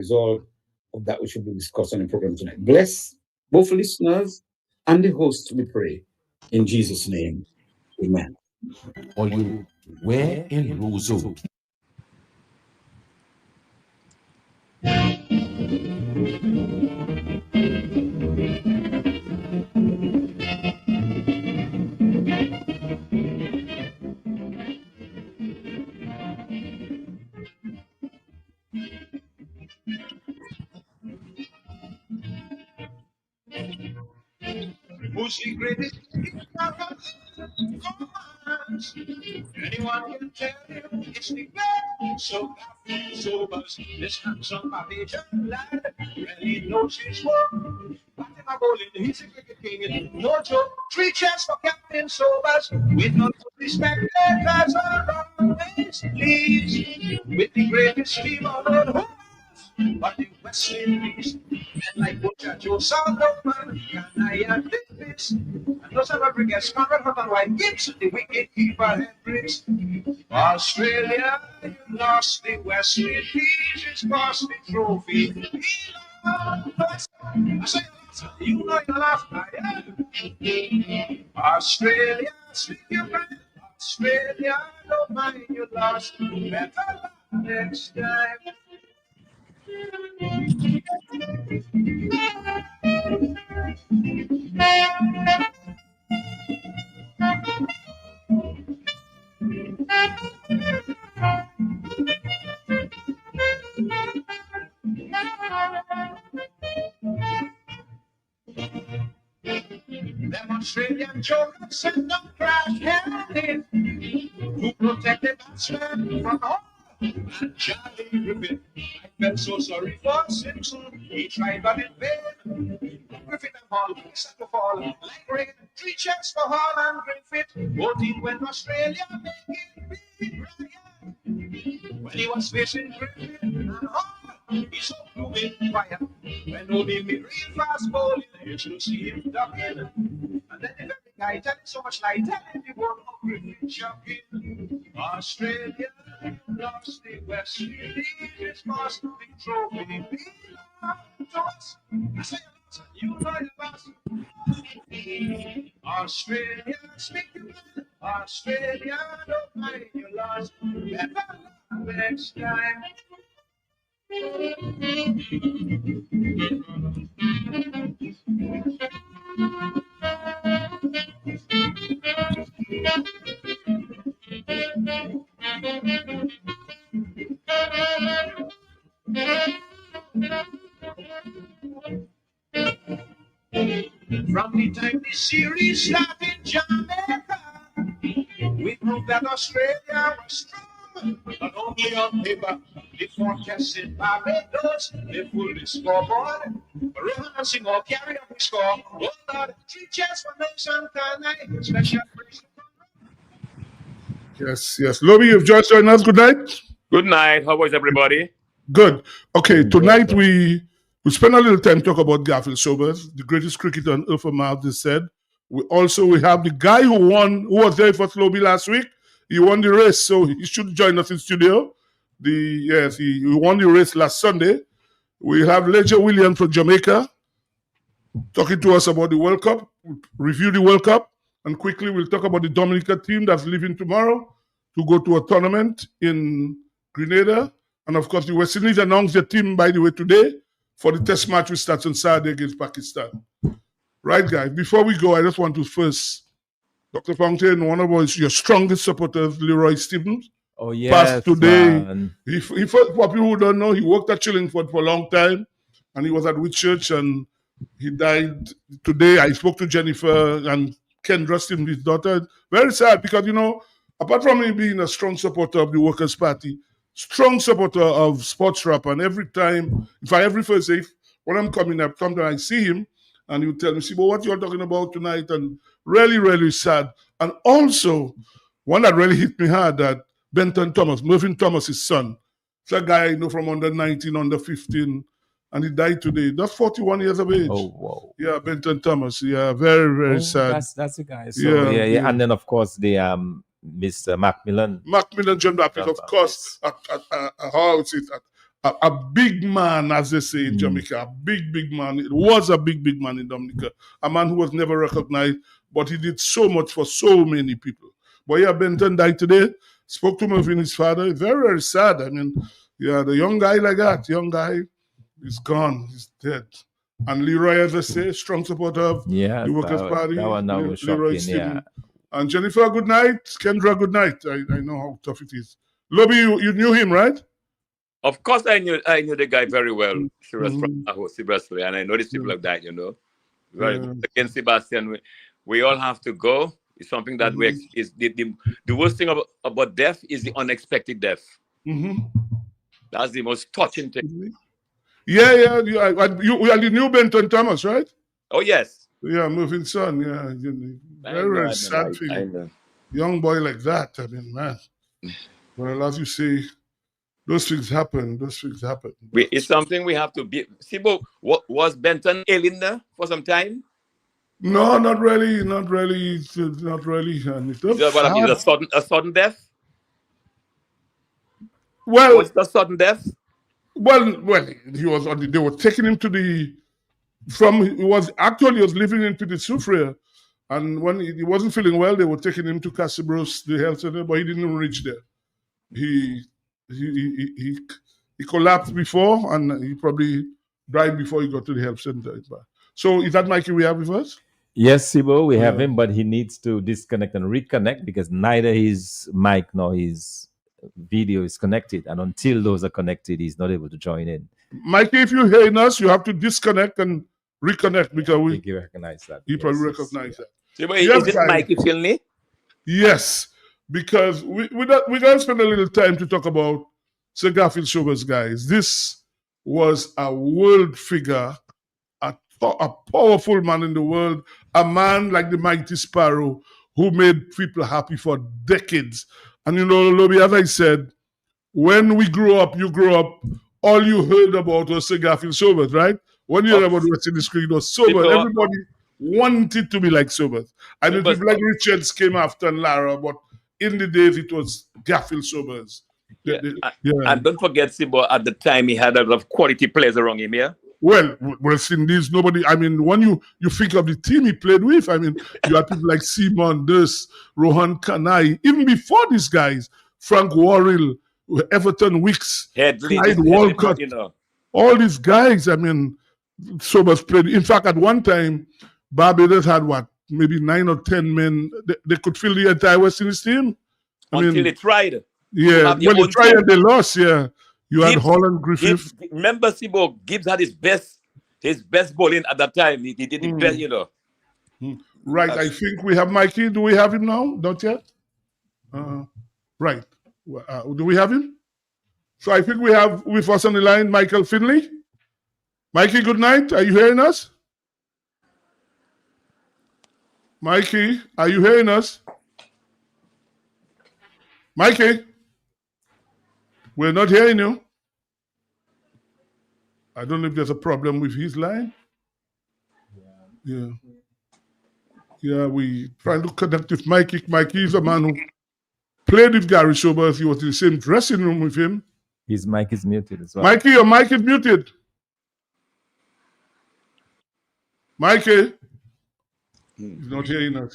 is all of that we should be discussing in the program tonight. Bless both listeners and the host, we pray. In Jesus' name, amen. Or you were in Roseau. Who's the greatest commands? Anyone can tell you it's the great so much. This handsome major lad really knows his work. Batting a bowling, he's a cricket king. No joke. 3 cheers for Captain Sobers. With no respect, as are always pleased. With the greatest team on earth. But the West Indies, men like Butcher, Joe Solomon, Canaya Davis, and those South Africans, Conrad Hunt and White Gibson, the wicket keeper Hendricks. Australia, you lost the West Indies, it's lost the trophy. I say you know you lost, I am. Australia, speak your mind. Australia, don't mind you lost. Better luck next time. Them Australian chokers said don't crash handed. Who protected batsman from all? And Charlie Griffin. I felt so sorry for Simpson. He tried but in vain. Griffin and Hall set to fall like rain. 3 checks for Hall and Griffith. Both in when Australia make it big Ryan. When he was facing Griffin and Hall, he so flew in fire. When only me real fast bowling, you should see him ducking. And then the very guy telling so much light, telling the one of Griffin shocking. Australia lost the West Indies, it's lost the trophy. Belong to us. I say you know the boss. Australia, speak your mind. Australia, don't mind you lost. Better luck next time. From the time the series started in Jamaica, we proved that Australia was strong, but only on paper. The forecast in Barbados, they pulled the scoreboard. Rohan and Singapore carry up the score. Oh Lord, 3 cheers for Nelson Tanai. Special praise. Yes. Lobby, you've just joined us. Good night. Good night. How was everybody? Good. Okay, tonight we spend a little time talk about Garfield Sobers, the greatest cricketer on earth, Mark just said. We have the guy who was there for Lobby last week. He won the race, so he should join us in studio. He won the race last Sunday. We have Ledger Williams from Jamaica talking to us about the World Cup, review the World Cup, and quickly we'll talk about the Dominica team that's leaving tomorrow to go to a tournament in Grenada. And of course, the West Indies announced their team, by the way, today for the test match which starts on Saturday against Pakistan. Right, guys, before we go, I just want to first, Dr. Fountain, one of your strongest supporters, Leroy Stevens. Oh, yes, passed today. Man. He for people who don't know, he worked at Chillingford for a long time, and he was at Whitchurch, and he died today. I spoke to Jennifer and Kendra Stevens, his daughter. Very sad because, apart from him being a strong supporter of the Workers' Party, strong supporter of Sports Rap, and every time, every Thursday, when I'm coming up, sometimes I see him, and he would tell me, see, but what you're talking about tonight, and really, really sad. And also, one that really hit me hard, that Benton Thomas, Mervyn Thomas' son, it's a guy I know from under 19, under 15, and he died today. That's 41 years of age. Oh, wow. Yeah, Benton Thomas. Yeah, very, very sad. That's the guy. So, yeah. And then, of course, the Mr. Macmillan. Macmillan John Baptist, of course, at a big man, as they say in Jamaica, a big man. It was a big man in Dominica, a man who was never recognized, but he did so much for so many people. But yeah, Benton died today. Spoke to him, his father. Very, very sad. I mean, yeah, the young guy like that, young guy, is gone. He's dead. And Leroy, as I say, strong supporter of the Workers' Party. That one was Leroy shocking, yeah. And Jennifer, good night. Kendra, good night. I know how tough it is. Lobby, you knew him, right? Of course, I knew the guy very well. She was from Sebastian, and I know these people like that, you know. Very against Sebastian, we all have to go. It's something that is the worst thing about death is the unexpected death. That's the most touching thing. Yeah. You knew Benton Thomas, right? Oh yes. Yeah, moving son. Yeah, very sad feeling. Young boy like that. I mean, man. Well, as you say, those things happen. It's something we have to be. Sibo, was Benton ill in there for some time? No, not really. And Is it a sudden death? Well, was it a sudden death? Well, he was. They were taking him to the. He was living in Petit Soufriere, and when he wasn't feeling well, they were taking him to Casabros, the health center, but he didn't reach there. He collapsed before, and he probably died before he got to the health center. So is that Mikey we have with us? Yes, Sibo, we have him, but he needs to disconnect and reconnect because neither his mic nor his video is connected, and until those are connected, he's not able to join in. Mikey, if you're hearing us, you have to disconnect and reconnect because he recognize that. He probably recognize that. Is it Mikey Finley? Yes, because we're going to spend a little time to talk about Sir Garfield Sobers, guys. This was a world figure, a powerful man in the world, a man like the mighty Sparrow who made people happy for decades. And you know, Lobby, as I said, when we grew up, you grew up, all you heard about was Sir Garfield Sobers, right? When you heard about West Indies cricket, it was Sobers. Everybody wanted to be like Sobers. And it was like Richards came after and Lara, but in the days it was Garfield Sobers. And don't forget, Sibo, at the time he had a lot of quality players around him, yeah? Well, West Indies, nobody, I mean, when you think of the team he played with, I mean, you had people like Simon Dus, Rohan Kanai, even before these guys, Frank Worrell, Everton Wicks, Clyde Walcott, all these guys, I mean, Sobers played. In fact, at one time, Barbados had maybe 9 or 10 men. They could fill the entire West Indies team. Until they tried. Yeah, when they tried and they lost, yeah. You had Holland, Griffith. Remember, Sibo, Gibbs had his best bowling at that time. He did the best, you know. Right, I think we have Mikey. Do we have him now? Not yet? Right. Do we have him? So I think we have with us on the line Michael Finley. Mikey, good night. Are you hearing us? Mikey, are you hearing us? Mikey, we're not hearing you. I don't know if there's a problem with his line. Yeah, we trying to connect with Mikey. Mikey is a man who played with Gary Sobers. He was in the same dressing room with him. His mic is muted as well. Mikey, your mic is muted. Mikey. He's not hearing us.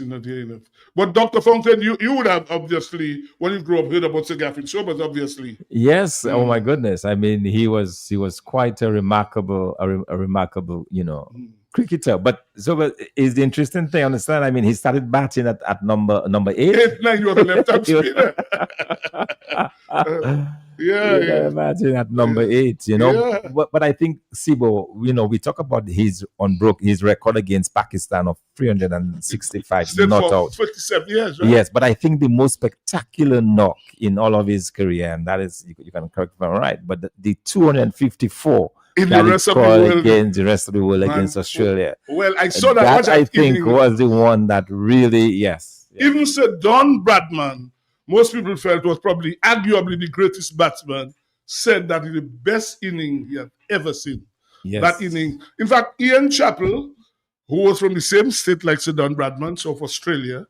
But Dr. Fountain, you would have obviously, when you grew up, heard about Sir Garfield Sobers, obviously. Yes. Oh my goodness. I mean, he was quite a remarkable, cricketer. But Sobers is the interesting thing. Understand? I mean, he started batting at number 8. 8-9. You were the left-hand spinner. Imagine at number 8, you know. Yeah. But I think Sibo, we talk about his record against Pakistan of 365 not out. 57 years, right? Yes, but I think the most spectacular knock in all of his career, and that is, you can correct me if I'm right, but the 254 in the rest of the world against the rest of the world against Australia. Well, I saw that. I think was the one that really, yes. Even said Don Bradman, most people felt was probably arguably the greatest batsman, said that is the best inning he had ever seen. Yes. That inning. In fact, Ian Chappell, who was from the same state like Sir Don Bradman, so of Australia,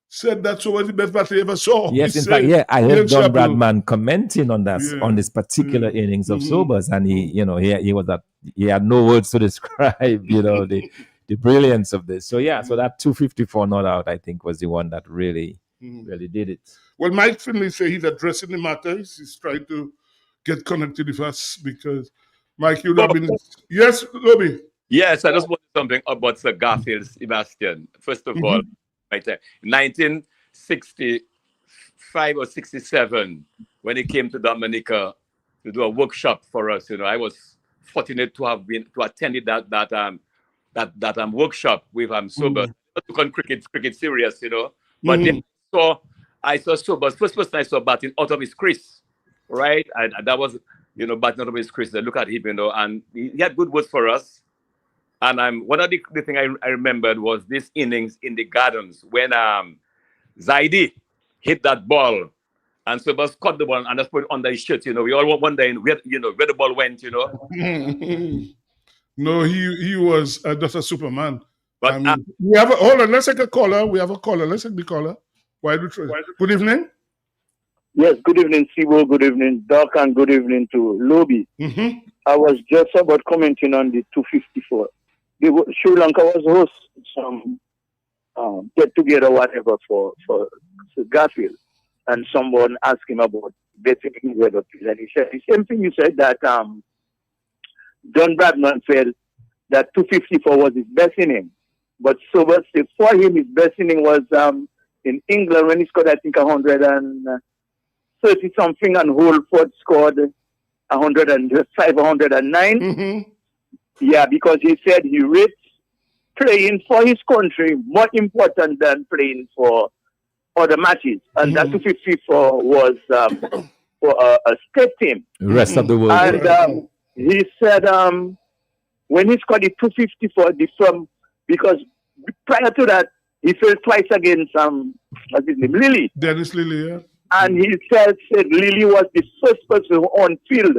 said that so was the best bat he ever saw. Yes, He in fact, said, yeah, I Ian heard Don Chappell. Bradman commenting on that, Yeah. on this particular Yeah. innings of Mhm. Sobers, and he was that he had no words to describe, the brilliance of this. So yeah, so that 254 not out, I think, was the one that really did it. Well, Mike Finley say he's addressing the matter. He's trying to get connected with us because Mike, you'd have been. Yes, Lobby. Yes, I just wanted something about Sir Garfield Sebastian. First of all, right there, 1965 or 67, when he came to Dominica to do a workshop for us, I was fortunate to have been to attended that workshop with Sober. I took on cricket serious, But then I saw Sober's first person I saw batting out of his crease, right? And that was, batting out of his crease. I look at him, and he had good words for us. And one of the thing I remembered was this innings in the Gardens when Zaidi hit that ball, and Sobers caught the ball and just put it under his shirt. We all wondering where the ball went. No, he was just a Superman. But I mean, we have hold on. Let's take a caller. We have a caller. Let's take the caller. Good evening. Yes, good evening, Sibo. Good evening, Doc, and good evening to Lobby. I was just about commenting on the 254. Sri Lanka was host some get together, whatever, for Garfield, and someone asked him about betting weather, and he said the same thing you said, that Don Bradman felt that 254 was his best inning, but Sobers said for him his best inning was in England when he scored, I think, 130 something, and Holford scored 105, 109. Yeah, because he said he rates playing for his country more important than playing for other matches. And that 254 was for a state team. The rest of the world. And he said when he scored the 254, because prior to that, he failed twice against, what's his name, Lilly. Dennis Lilly, yeah. And he said Lilly was the first person on field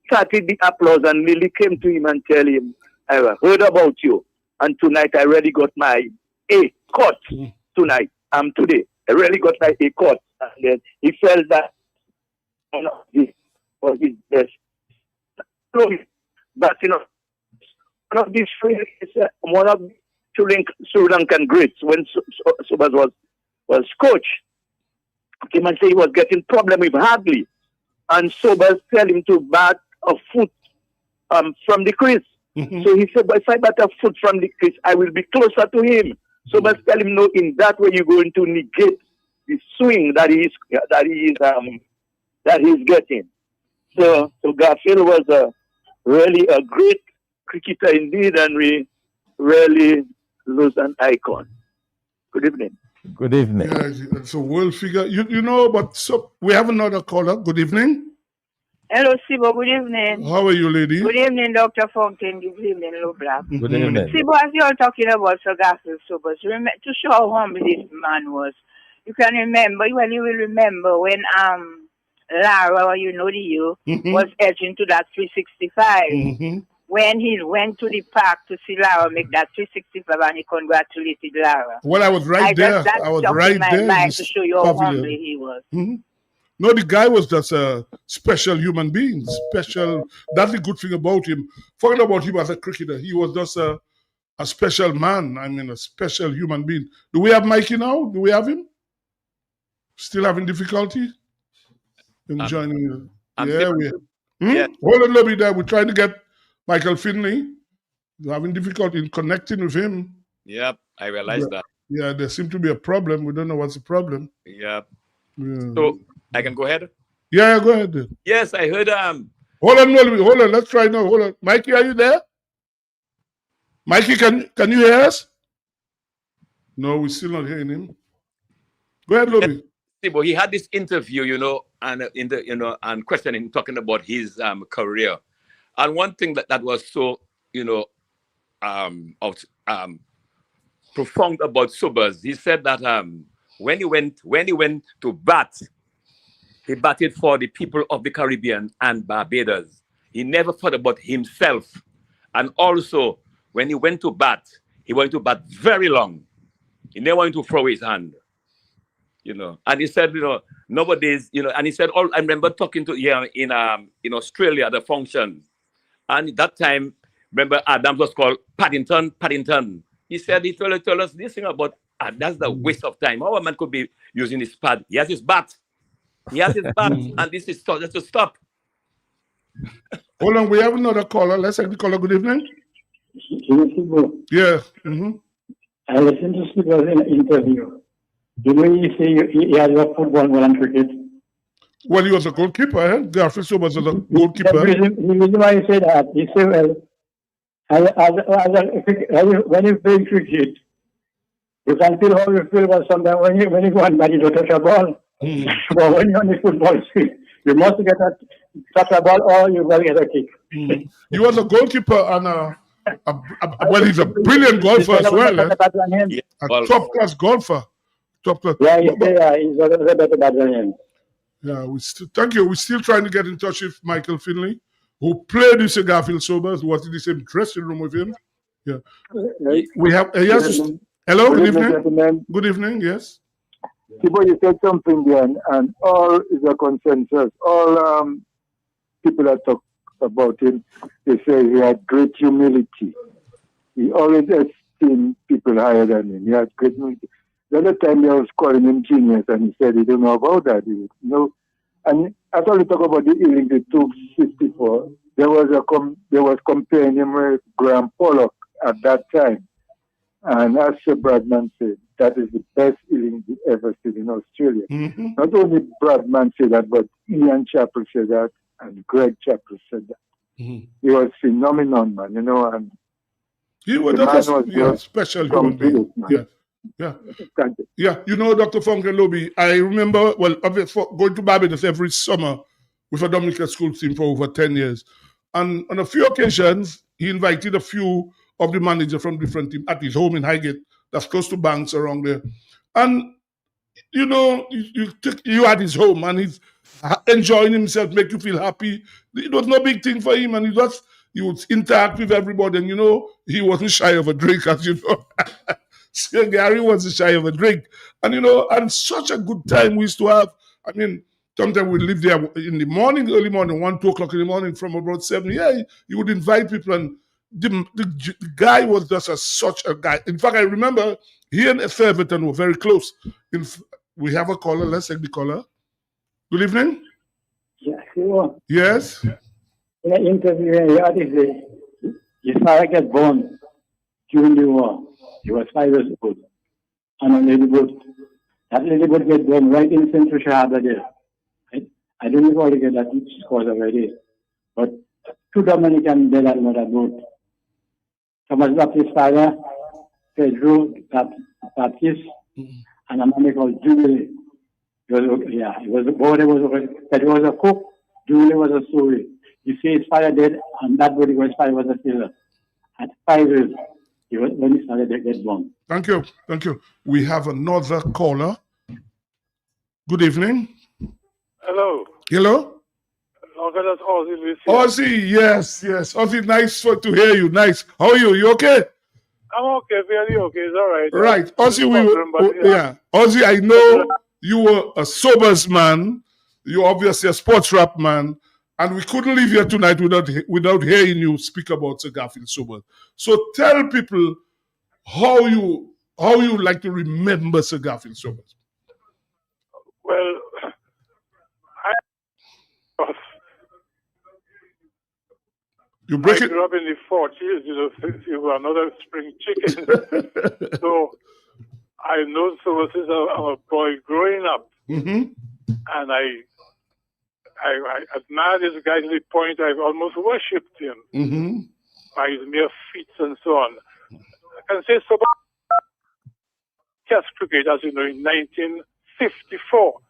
started the applause, and Lilly came to him and tell him, I heard about you, and tonight I really got my A cut. Tonight, today, I really got my A cut. And then he felt that one of his best. But one of these one of the Sri Lankan greats when Sobers was coach, came and say he was getting problem with Hadley, and Sobers tell him to bat a foot from the crease. So he said, but if I bat a foot from the crease, I will be closer to him. Sobers tell him, no, in that way you're going to negate the swing that he's getting. So Garfield was really a great cricketer indeed, and we really lose an icon. Good evening. Good evening. Yeah, it's a world figure. But so we have another caller. Good evening. Hello, Sibo. Good evening. How are you, lady? Good evening, Dr. Fountain. Good evening, Low Black. Good evening. Sibo, as you're talking about Sir Garfield Sobers, to show how humble this man was, you can remember, you will remember when Lara, was edging to that 365. When he went to the park to see Lara make that 365, and he congratulated Lara. Well, I was right there. I was right there. To show you how humble he was. No, the guy was just a special human being. Special. That's the good thing about him. Forget about him as a cricketer. He was just a special man. I mean, a special human being. Do we have Mikey now? Do we have him? Still having difficulty in joining? Yeah, we have. Yeah. Hold on, Lobby, there. We're trying to get Michael Finley. We're having difficulty in connecting with him. Yep, I realized that. Yeah, there seems to be a problem. We don't know what's the problem. Yep. Yeah. So I can go ahead? Yeah, go ahead. Then. Yes, I heard Hold on, hold on. Let's try now. Hold on. Mikey, are you there? Mikey, can you hear us? No, we're still not hearing him. Go ahead, Lobby. But he had this interview, and and questioning, talking about his career. And one thing that was so, profound about Sobers, he said that when he went to bat, he batted for the people of the Caribbean and Barbados. He never thought about himself. And also, when he went to bat, he wanted to bat very long. He never wanted to throw his hand. you know. And he said, you know, nowadays, you know, and he said, I remember talking to him in Australia at a function. And that time, remember, Adams was called Paddington. He said, he told us this thing about, that's the waste of time. How a man could be using his pad? He has his bat. And this is just to stop. Hold on, we have another caller. Let's have the caller. Good evening. Yeah. I listened to Steve in an interview. The way you say he had a football more than cricket. Well, he was a goalkeeper. Eh? Garfield Sobers was a goalkeeper. The reason why he said that, he said, well, when you play cricket, you can feel how you feel, but sometimes when you go and bat, you don't touch a ball. But when you're on the football field, you must get touch a ball or you will get a kick. He was a goalkeeper and well, he's a brilliant golfer as well. Eh? A top-class golfer. Yeah, he's a better bat than him. Yeah, thank you. We're still trying to get in touch with Michael Finley, who played with Garfield Sobers, was in the same dressing room with him. Yeah. We have, yes. Hello, good evening. Good evening, yes. Tibo, you said something there, and all is a consensus. All people that talk about him, they say he had great humility. He always esteemed people higher than him. He had great humility. The other time I was calling him genius, and he said he don't know about that. And after we talk about the healing, the 254, there was comparing him with Graham Pollock at that time. And as Sir Bradman said, that is the best healing we ever seen in Australia. Not only Bradman said that, but Ian Chappell said that, and Greg Chappell said that. He was phenomenon, man, you know, and he was special human being. Yeah. Yeah, you know, Dr. Funke-Lobi, I remember, going to Barbados every summer with a Dominica school team for over 10 years. And on a few occasions, he invited a few of the managers from different teams at his home in Highgate, that's close to Banks around there. And, you know, you at his home and he's enjoying himself, make you feel happy. It was no big thing for him, and he would interact with everybody. And, you know, he wasn't shy of a drink, as you know. Sir Gary wasn't shy of a drink. And, you know, and such a good time we used to have. I mean, sometimes we live there in the morning, early morning, 1, 2 o'clock in the morning from about 7. Yeah, you would invite people, and the guy was just such a guy. In fact, I remember he and Everton were very close. We have a caller. Let's take the caller. Good evening. Yeah, sure. Yes. In an interview, his father got born during the war. He was 5 years old. And a lady boat. That lady boat get born right in Central Shahada there. I don't know how to get that cause already. But 2 Dominican dead on that boat. Thomas Baptist's father, Pedro Baptist, and a man called Julie. Pedro was a cook, Julie was a story. You see his father dead, and that body was 5 was a sailor. At 5 years, when he started to get born. Thank you. We have another caller. Good evening. Hello. Ozzy, yes. Ozzy, nice to hear you. Nice. How are you? You okay? I'm okay, very okay. It's all right. Right. Ozzy, Ozzy, I know you were a Sobers man. You're obviously a sports rap man. And we couldn't leave here tonight without hearing you speak about Sir Garfield Sobers. So tell people how you like to remember Sir Garfield Sobers. Well, I grew up in the 40s, you were another spring chicken. So I know Sobers since I'm a boy growing up. And I admire this guy to the point I've almost worshipped him by his mere feats and so on. I can say Sobers Test cricket, as you know, in 1954.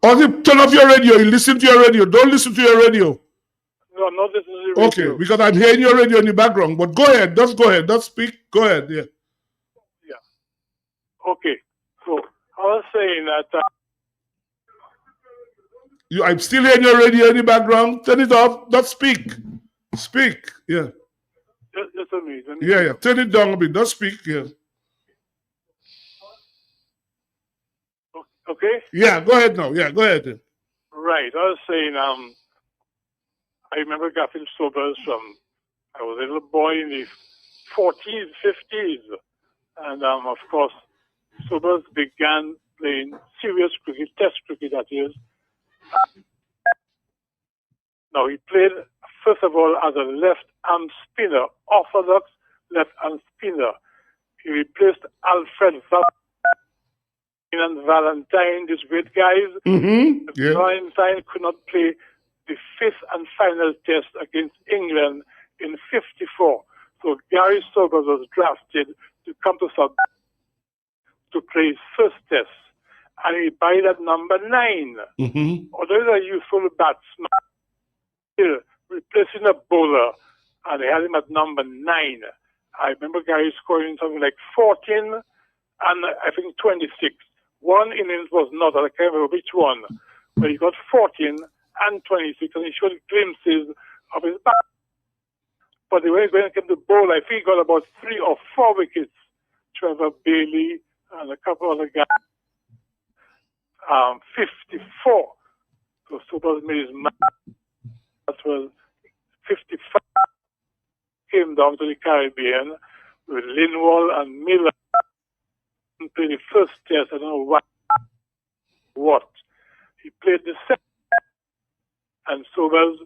Ozzy, turn off your radio. You listen to your radio. Don't listen to your radio. No, I'm not listening to the radio. Okay, because I'm hearing your radio in the background. But go ahead. Just go ahead. Just speak. Go ahead. Yeah. Okay. So I was saying that. I'm still hearing your radio in the background. Turn it off. Just speak. Speak. Yeah. Just a minute. Yeah. Turn it down a bit. Just speak. Yeah. Okay? Yeah, go ahead now. Yeah, go ahead. Right. I was saying, I remember Garfield Sobers from, I was a little boy in the 40s, 50s. And, of course, Sobers began playing serious cricket, test cricket, that is. Now, he played, first of all, as a left-arm spinner, orthodox left-arm spinner. He replaced Alfred and Valentine, these great guys. Yeah. Valentine could not play the fifth and final test against England in '54. So Gary Sobers was drafted to come to South to play his first test. And he batted at number 9. Although he's a youthful batsman, still replacing a bowler, and they had him at number 9. I remember Gary scoring something like 14 and I think 26. One innings was not, I can't remember which one, but he got 14 and 26, and he showed glimpses of his bat. But when it came to bowl, I think he got about 3 or 4 wickets. Trevor Bailey and a couple other guys. 54. So Sobers made his mark. That was 55. Came down to the Caribbean with Linwall and Miller. Played the first test, I don't know what. He played the second. And Sobers,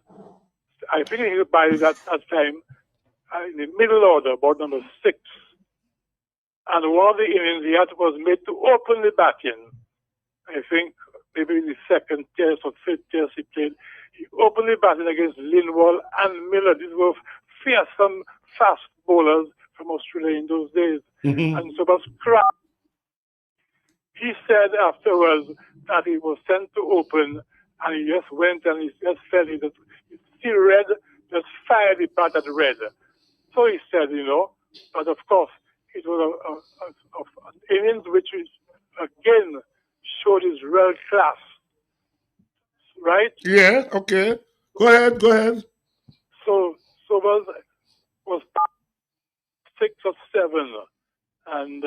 I think he was by that time in the middle order, about number 6. And one of the innings he had was made to open the batting. I think maybe in the second test or third test he played. He opened the batting against Linwall and Miller. These were fearsome, fast bowlers from Australia in those days. And Sobers cracked. He said afterwards that he was sent to open, and he just went and he just felt it. He see red, just fired the bat at red. So he said, but of course, it was an innings which is, again, showed his real class. Right? Yeah, okay. Go ahead. So Sobers was 6 or 7, and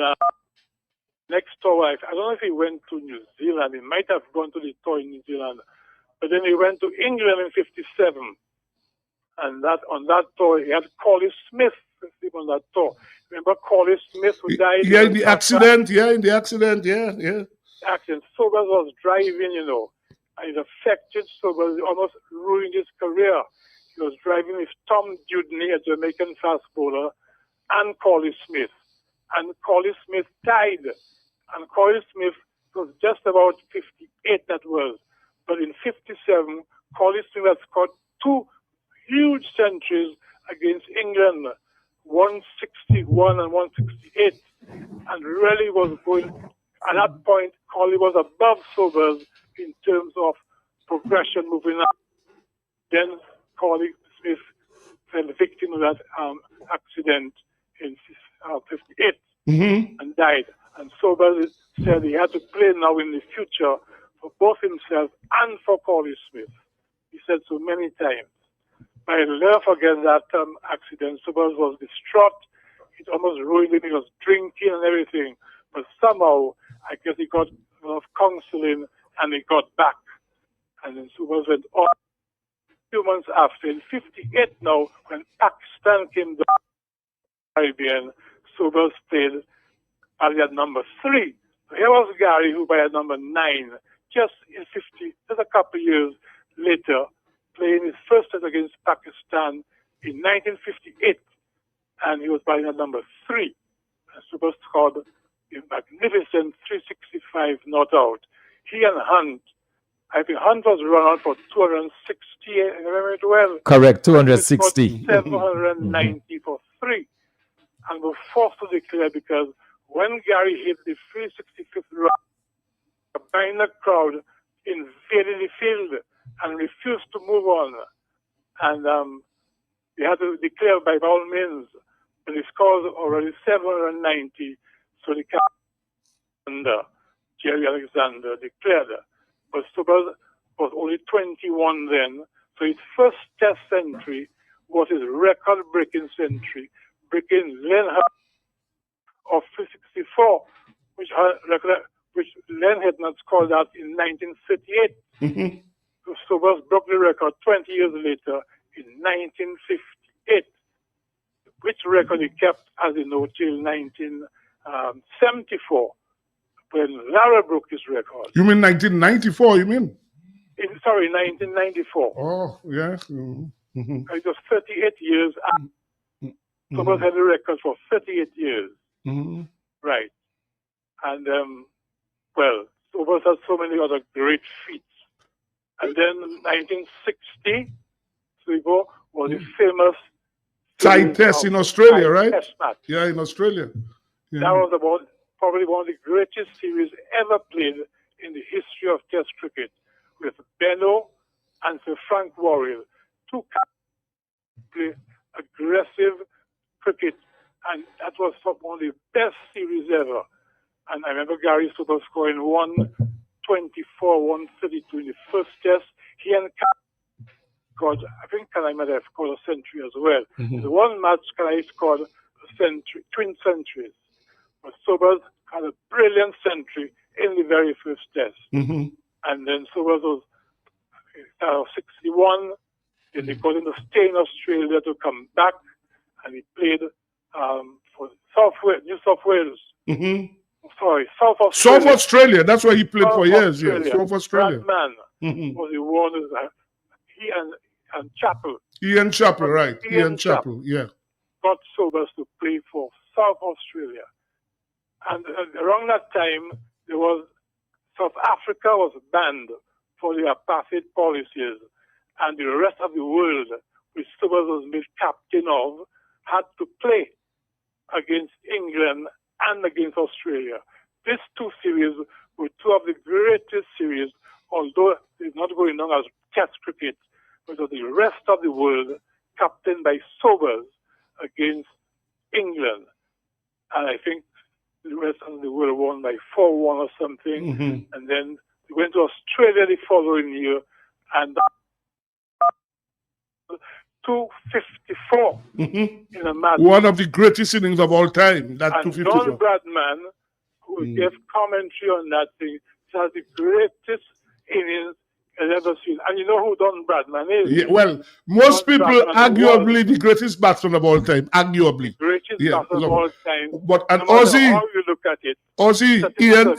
next tour, I don't know if he went to New Zealand. He might have gone to the tour in New Zealand, but then he went to England in '57, and on that tour he had Collie Smith with him on that tour. Remember Collie Smith who died? Yeah, in the accident. Yeah. Accident. Sobers was driving, and it affected Sobers. It almost ruined his career. He was driving with Tom Dewdney, a Jamaican fast bowler, and Collie Smith. And Collie Smith died. And Collie Smith was just about 58, that was. But in '57, Collie Smith had scored 2 huge centuries against England, 161 and 168, and really was going, at that point, Collie was above Sobers in terms of progression moving up. Then Collie Smith fell victim of that accident in '58 and died. And Sobers said he had to play now in the future for both himself and for Collie Smith. He said so many times. I'll never forget that accident. Sobers was distraught. It almost ruined him. He was drinking and everything. But somehow, I guess he got a lot of counseling and he got back. And then Sobers went on. A few months after, in '58 now, when Pakistan came down to the Caribbean, Sobers played at number 3. So here was Gary, who by number 9, just a couple of years later, playing his first test against Pakistan in 1958, and he was batting at number 3. And Sobers scored a magnificent 365 not out. He and Hunt, I think Hunt was run out for 260, I remember it well. Correct, 260. 790 for 3. And were forced to declare because when Gary hit the 365th run, the Biner crowd invaded the field and refused to move on. And they had to declare by all means, and the score was already 790. So the captain, Jerry Alexander, declared. But Sobers was only 21 then. So his first test century was his record-breaking century, breaking Len Hurd of 364, which which Len Hitman scored that in 1938. Mm-hmm. So Sobers broke the record 20 years later in 1958, which record he kept, as you know, till 1974, when Lara broke his record. You mean 1994, you mean? Sorry, 1994. Oh, yeah. Mm-hmm. It was 38 years. Sobers had the record for 38 years. Mm-hmm. Right. And, well, Sobers had so many other great feats. And then 1960, Sligo was the famous Tide Test in Australia, right? Test match. Yeah, in Australia. Yeah. That was probably one of the greatest series ever played in the history of Test cricket, with Benno and Sir Frank Worrell, two play aggressive cricket, and that was one of the best series ever. And I remember Gary Sobers scoring 124, 132 in the first Test. He and scored, I think Kanai might have scored a century as well. Mm-hmm. The one match Kanai scored a century, twin centuries. But Sobers had a brilliant century in the very first Test. Mm-hmm. And then Sobers was 61. Then they got him to stay in Australia to come back, and he played for New South Wales. Mm-hmm. Sorry, South Australia. South Australia, that's where he played for years, yeah. South Australia. Bradman Mm-hmm. was the one, he and Chappell. Ian Chappell, right. Ian Chappell, yeah. Got Sobers to play for South Australia. And around that time, there was South Africa was banned for the apartheid policies, and the rest of the world, which Sobers was made captain of, had to play against England and against Australia. These two series were two of the greatest series, although it's not going on as Test cricket, because the rest of the world, captained by Sobers against England. And I think the rest of the world won by 4-1 or something. Mm-hmm. And then we went to Australia the following year, and 254 Mm-hmm. in a match. One of the greatest innings of all time, that And 254. Don Bradman, who gave commentary on that thing, says the greatest innings I've ever seen. And you know who Don Bradman is? Yeah, well, most Don people Bradman arguably was the greatest batsman of all time, arguably. the greatest batsman of all time. But and no matter Ozzy, how you look at it, Ozzy, Sir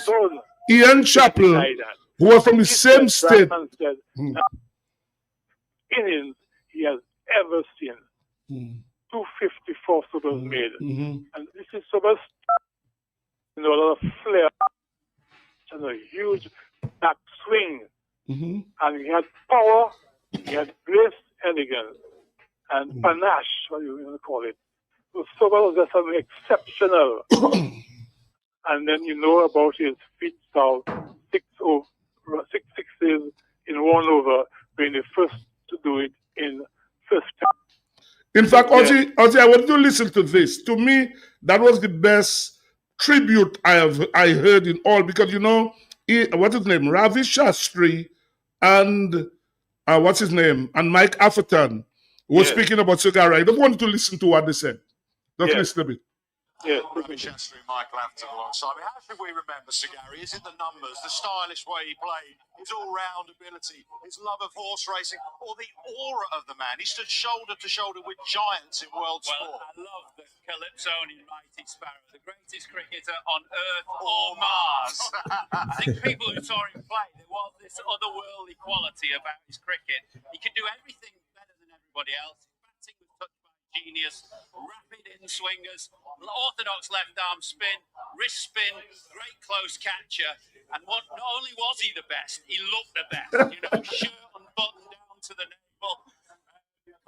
Don Ian Chappell, denied that. who was from the same said, state. Bradman said, innings he has ever seen. 254 Sobers made. Mm-hmm. And this is Sobers, a lot of flair and a huge back swing. Mm-hmm. And he had power, he had grace, elegance, and panache, what you want to call it. So Sobers was just something exceptional. And then you know about his feat style, 6 sixes in 1 over, being the first to do it in first time. In fact, Ozzy, I want you to listen to this. To me, that was the best tribute I heard in all, because you know, what's his name, Ravi Shastri, and what's his name, and Mike Atherton was speaking about Sagara. I don't want you to listen to what they said. Just listen a bit. Yeah, Ravi Shastri and Michael Atherton alongside me. How should we remember Sagari? Is it the numbers, the stylish way he played, his all-round ability, his love of horse racing, or the aura of the man? He stood shoulder to shoulder with giants in world sport. I love the Calypsonian Mighty Sparrow, the greatest cricketer on Earth or Mars. I think people who saw him play, there was this otherworldly quality about his cricket. He could do everything better than everybody else. His batting was touched by genius, rapid in-swingers, orthodox left-arm spin, wrist spin, great close catcher, and not only was he the best, he looked the best. You know, shirt unbuttoned down to the navel,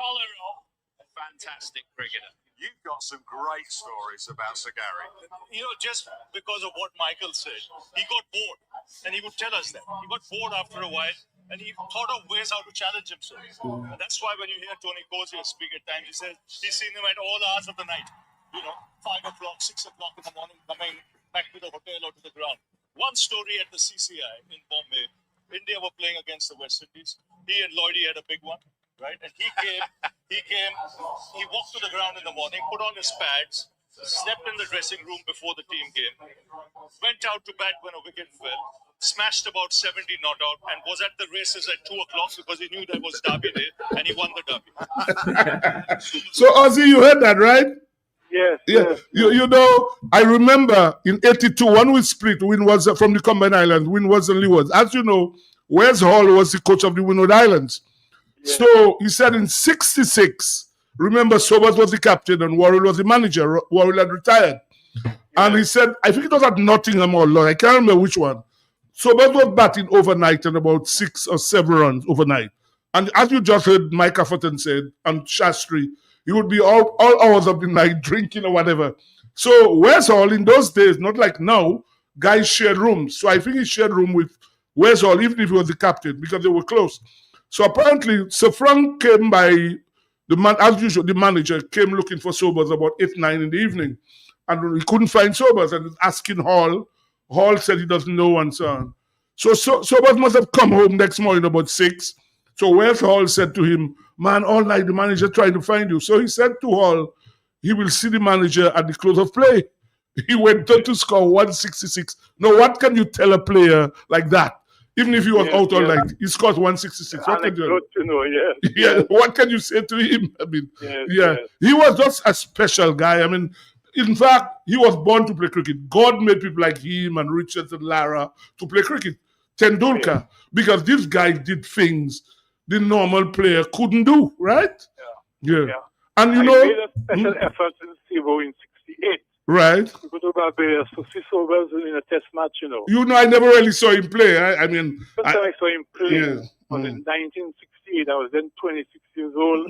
collar up, a fantastic cricketer. You've got some great stories about Sagari. You know, just because of what Michael said, he got bored, and he would tell us that. He got bored after a while, and he thought of ways how to challenge himself. And that's why when you hear Tony Cozier speak at times, he says he's seen him at all hours of the night. You know, 5 o'clock, 6 o'clock in the morning, coming back to the hotel or to the ground. One story at the CCI in Bombay, India were playing against the West Indies. He and Lloydie had a big one, right? And he walked to the ground in the morning, put on his pads, slept in the dressing room before the team game, went out to bat when a wicket fell, smashed about 70 not out, and was at the races at 2 o'clock because he knew that was Derby Day, and he won the Derby. So, Ozzy, you heard that, right? Yes. Yeah. You know, I remember in 82, when we split, Win was from the Combined Islands, Win was and Leeward. As you know, Wes Hall was the coach of the Windward Islands. Yes. So he said in 66, remember, Sobers was the captain and Worrell was the manager. Worrell had retired. Yes. And he said, I think it was at Nottingham or Lord, I can't remember which one. Sobers was batting overnight and about 6 or 7 runs overnight. And as you just heard Mike Afferton said, and Shastri, he would be all hours of the night drinking or whatever. So Wes Hall in those days, not like now, guys shared rooms. So I think he shared room with Wes Hall, even if he was the captain, because they were close. So apparently, Sir Frank came by, as usual, the manager came looking for Sobers about 8, 9 in the evening. And he couldn't find Sobers and was asking Hall. Hall said he doesn't know and so on. So Sobers must have come home next morning about 6. So Wes Hall said to him, man, all night the manager trying to find you. So he said to Hall, he will see the manager at the close of play. He went on to score 166. Now, what can you tell a player like that? Even if he was out all night, he scored 166. What can you know, yeah. What can you say to him? I mean, he was just a special guy. I mean, in fact, he was born to play cricket. God made people like him and Richards and Lara to play cricket. Tendulkar, because this guy did things the normal player couldn't do, right? Yeah. And you know, I made a special effort in Cebu in 68. Right. To go to Barbados to see Sobers in a test match, you know. You know, I never really saw him play. I mean, first time I saw him play Yeah. was in 1968. I was then 26 years old.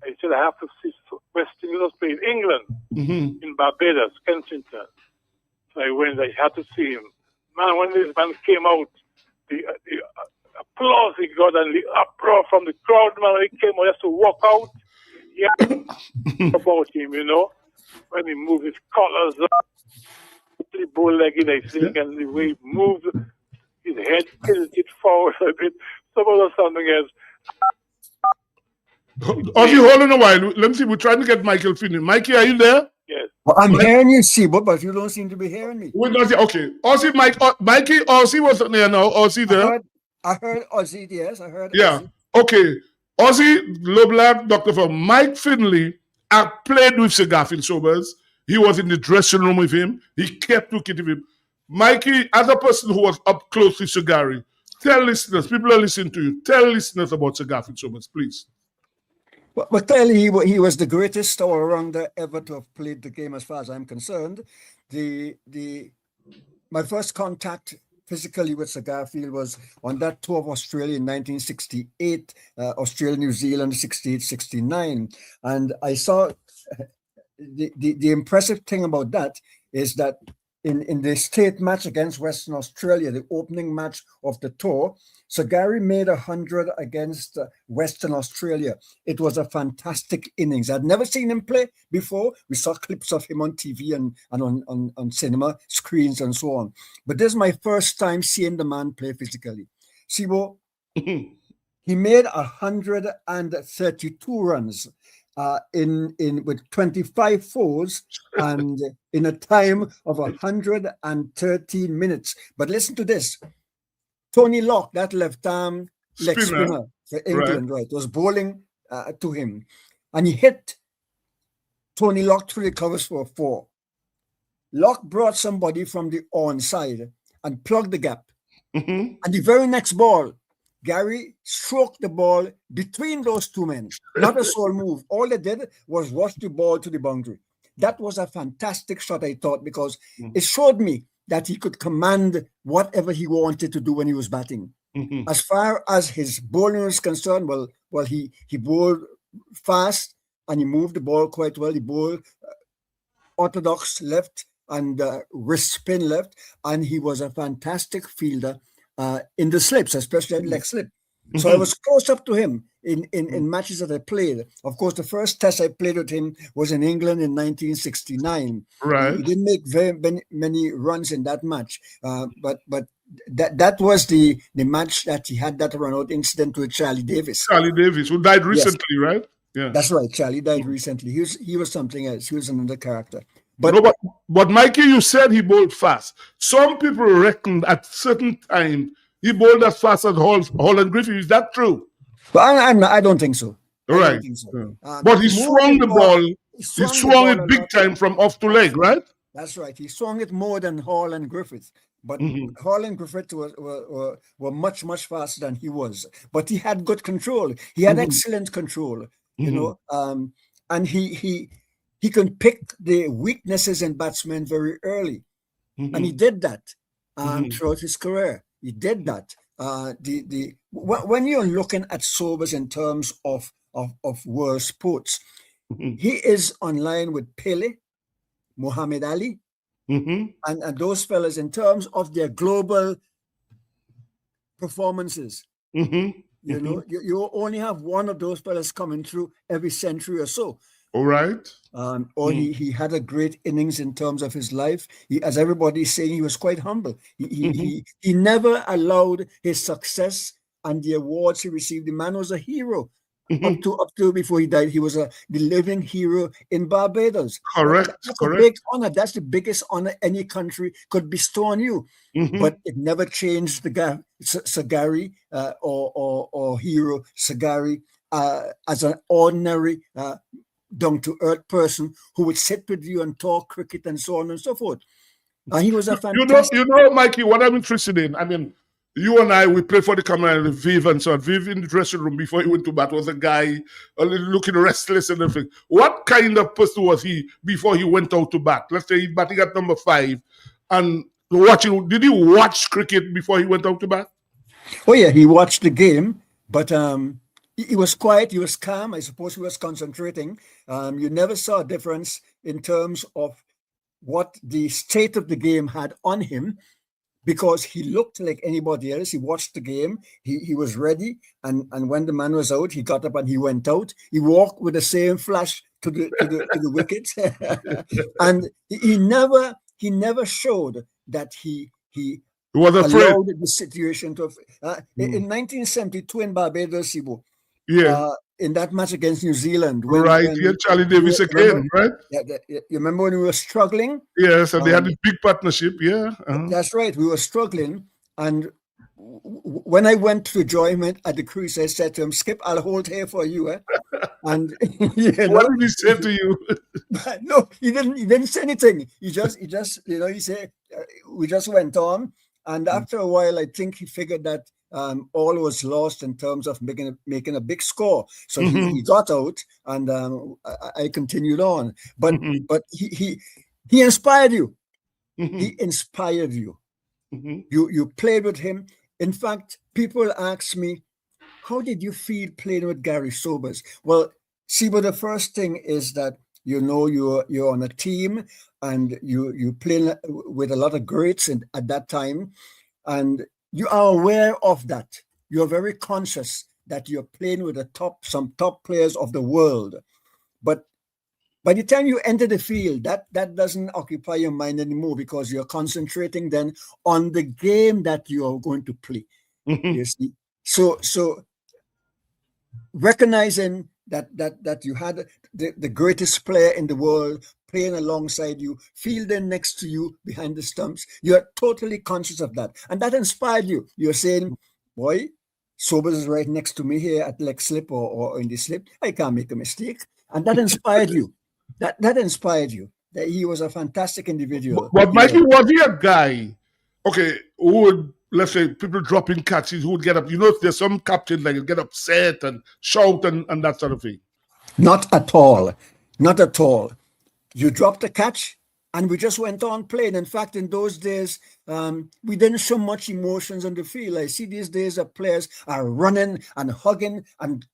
I said I have to see West Indies play in England, in Barbados, Kensington. So I went. I had to see him. Man, when this man came out, the applause he got and the uproar from the crowd, man, when he came out, he has to walk out. Yeah, about him, you know, when he moved his collars up, the bow-legged, I think, and the way he moved, his head tilted forward a bit. Some other something else. Ozzy, hold on a while. Let me see. We're trying to get Michael Finney. Mikey, are you there? Yes. Well, I'm hearing you, Sibo, but you don't seem to be hearing me. We're not, okay. Ozzy, Mikey, Ozzy wasn't there now. Ozzy there? I heard Ozzy, yes. I heard Yeah. Ozzy. Okay. Ozzy, Loblab, Dr. For Mike Finley, I played with Sir Garfield Sobers. He was in the dressing room with him. He kept looking at him. Mikey, as a person who was up close with Sir Gary, tell listeners, people are listening to you, tell listeners about Sir Garfield Sobers, please. But clearly, he was the greatest all-rounder ever to have played the game, as far as I'm concerned. My first contact physically with Sir Garfield was on that tour of Australia in 1968, Australia, New Zealand, 68-69. And I saw the impressive thing about that is that in the state match against Western Australia, the opening match of the tour, Sir Gary made 100 against Western Australia. It was a fantastic innings. I'd never seen him play before. We saw clips of him on TV and on cinema screens and so on. But this is my first time seeing the man play physically. Sibo, he made 132 runs with 25 fours and in a time of 113 minutes. But listen to this. Tony Locke, that left arm leg spinner for England, right, was bowling to him. And he hit Tony Locke through the covers for a 4. Locke brought somebody from the onside and plugged the gap. And the very next ball, Gary stroked the ball between those two men. Not a sole move. All they did was rush the ball to the boundary. That was a fantastic shot, I thought, because it showed me that he could command whatever he wanted to do when he was batting. As far as his bowling is concerned, well, he bowled fast and he moved the ball quite well. He bowled orthodox left and wrist spin left, and he was a fantastic fielder in the slips, especially at leg slip. So I was close up to him in matches that I played. Of course, the first test I played with him was in England in 1969. Right. He didn't make very many runs in that match, but that was the match that he had that run-out incident with Charlie Davis. Charlie Davis, who died recently, right? Yeah, that's right. Charlie died recently. He was something else. He was another character. But Mikey, you said he bowled fast. Some people reckon at certain time he bowled as fast as Holland Griffith. Is that true? But I don't think so. Right. But he swung the ball. He swung it big time from off to leg, right? That's right. He swung it more than Hall and Griffith. But Hall and Griffith were much, much faster than he was. But he had good control. He had excellent control, you know. And he can pick the weaknesses in batsmen very early. And he did that throughout his career. He did that. When you're looking at Sobers in terms of world sports, he is online with Pele, Muhammad Ali, and those fellas in terms of their global performances. You know, you only have one of those fellas coming through every century or so. All right. He had a great innings in terms of his life. As everybody's saying, he was quite humble. He never allowed his success and the awards he received. The man was a hero. Up to before he died, he was the living hero in Barbados. Correct. That's a big honor. That's the biggest honor any country could bestow on you. But it never changed the Sagari or hero Sagari as an ordinary down-to-earth person who would sit with you and talk cricket and so on and so forth. And he was a fantastic... You know, Mikey, what I'm interested in, I mean, you and I, we played for the Cameroon, Viv and so on. Viv in the dressing room before he went to bat was a guy looking restless and everything. What kind of person was he before he went out to bat? Let's say he's batting at number 5 and watching. Did he watch cricket before he went out to bat? Oh yeah, he watched the game, but he was quiet, he was calm. I suppose he was concentrating. You never saw a difference in terms of what the state of the game had on him, because he looked like anybody else. He watched the game. He was ready, and when the man was out, he got up and he went out. He walked with the same flash to the wicket, and he never showed that he was afraid. Allowed the situation to. In 1972 in Barbados, in that match against New Zealand. Charlie Davis again, right? You remember when we were struggling? Yes, and they had a big partnership, That's right, we were struggling. And when I went to enjoyment at the cruise, I said to him, Skip, I'll hold here for you. And what did he say to you? No, he didn't say anything. He just, he said, we just went on. And after a while, I think he figured that all was lost in terms of making a big score. So he got out, and I continued on. But he inspired you. He inspired you. You played with him. In fact, people ask me, how did you feel playing with Gary Sobers? Well, see, but the first thing is that you're on a team, and you play with a lot of greats at that time, and you are aware of that. You're very conscious that you're playing with some top players of the world. But by the time you enter the field, that doesn't occupy your mind anymore, because you're concentrating then on the game that you are going to play. You see? So recognizing that you had the greatest player in the world playing alongside you, fielding next to you behind the stumps, you're totally conscious of that. And that inspired you. You're saying, boy, Sobers is right next to me here at leg slip or in the slip. I can't make a mistake. And that inspired you. That inspired you. That he was a fantastic individual. But Mikey, was he a guy, who would, let's say, people dropping catches, who would get up? There's some captains like get upset and shout and that sort of thing. Not at all. Not at all. You dropped a catch, and we just went on playing. In fact, in those days, we didn't show much emotions on the field. I see these days that players are running and hugging and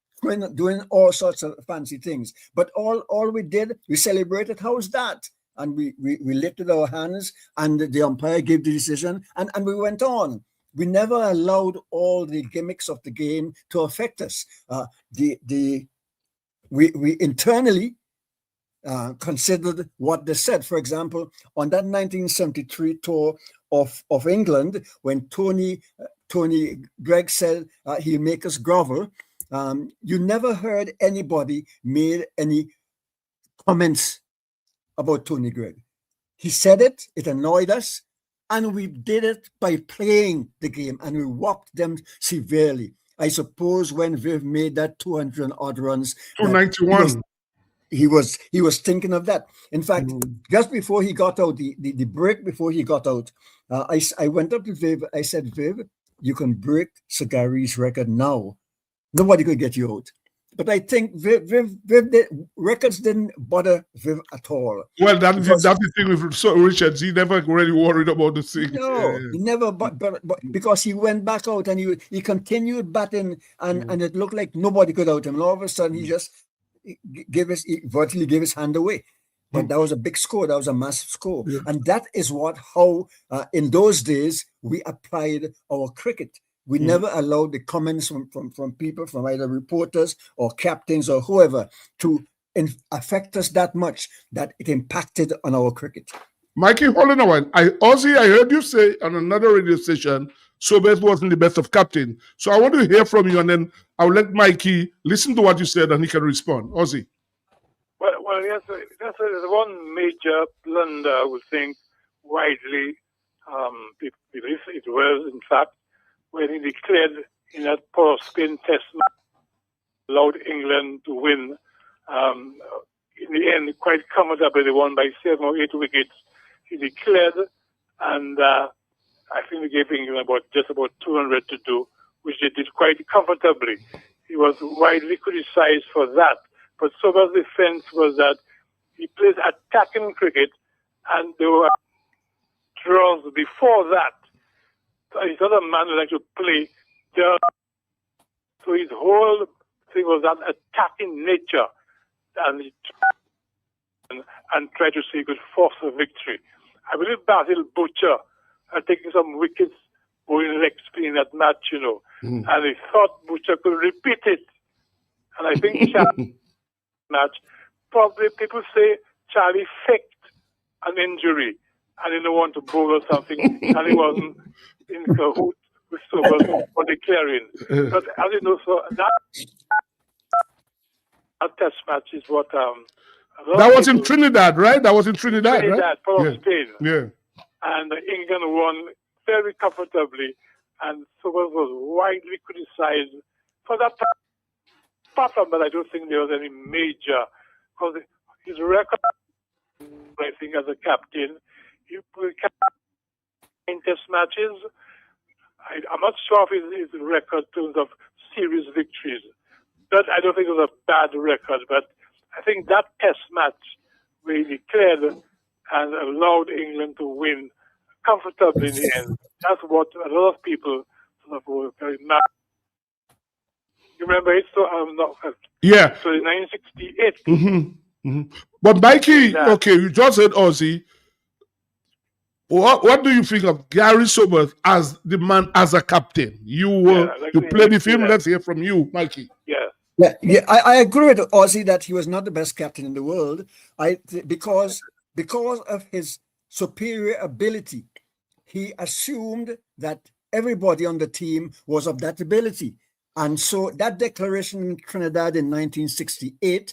doing all sorts of fancy things. But all we did, we celebrated. How's that? And we lifted our hands, and the umpire gave the decision, and we went on. We never allowed all the gimmicks of the game to affect us. We internally considered what they said. For example, on that 1973 tour of England, when Tony Greig said he'll make us grovel, you never heard anybody made any comments about Tony Greig. he said it, it annoyed us, and we did it by playing the game, and we whopped them severely. I suppose when Viv made that 200 and odd runs, that 291. he was thinking of that. In fact, just before he got out, the break before he got out, I went up to Viv. I said, Viv, you can break Sagari's record now. Nobody could get you out. But I think records didn't bother Viv at all. Well, that's the thing with Richards. He never really worried about the thing. No, he never. But because he went back out and he continued batting, and it looked like nobody could out him. And all of a sudden, he just virtually gave his hand away. But that was a big score. That was a massive score, and that is how in those days we applied our cricket. We never allowed the comments from people, from either reporters or captains or whoever, to affect us that much that it impacted on our cricket. Mikey, hold on a while. Ozzy, I heard you say on another radio station, Sobers wasn't the best of captain. So I want to hear from you, and then I'll let Mikey listen to what you said, and he can respond. Ozzy. Well, yes, that's one major blunder, I would think, widely. It was, in fact, when he declared in that Port of Spain test match, allowed England to win. In the end, quite comfortably, they won by 7 or 8 wickets. He declared, and I think they gave England just about 200 to do, which they did quite comfortably. He was widely criticized for that. But Sobers' defense was that he plays attacking cricket, and there were draws before that. So he's not a man who likes to play. So his whole thing was that attacking nature, and he tried to see he could force a victory. I believe Basil Butcher had taken some wickets going leg spin in that match, and he thought Butcher could repeat it. And I think Charlie match, probably people say Charlie faked an injury and he didn't want to bowl or something, and he wasn't in cahoots with Sobers for declaring. But as you know, so that test match is what that was in Trinidad, right? That was in Trinidad, right? Port of Spain. Yeah. And England won very comfortably, and Sobers was widely criticized for that. Apart from that, I don't think there was any major, because his record, I think, as a captain, he played 9 test matches. I'm not sure of his record in terms of series victories. But I don't think it was a bad record, but I think that test match where he declared and allowed England to win comfortably in the end. That's what a lot of people sort of were very mad. You remember it? So yeah. So in 1968. But Mikey, okay, you just said Ozzy. What do you think of Gary Sobers as the man, as a captain? You played with him. Let's hear from you, Mikey. Yeah. I agree with Ozzy that he was not the best captain in the world. Because of his superior ability, he assumed that everybody on the team was of that ability. And so that declaration in Trinidad in 1968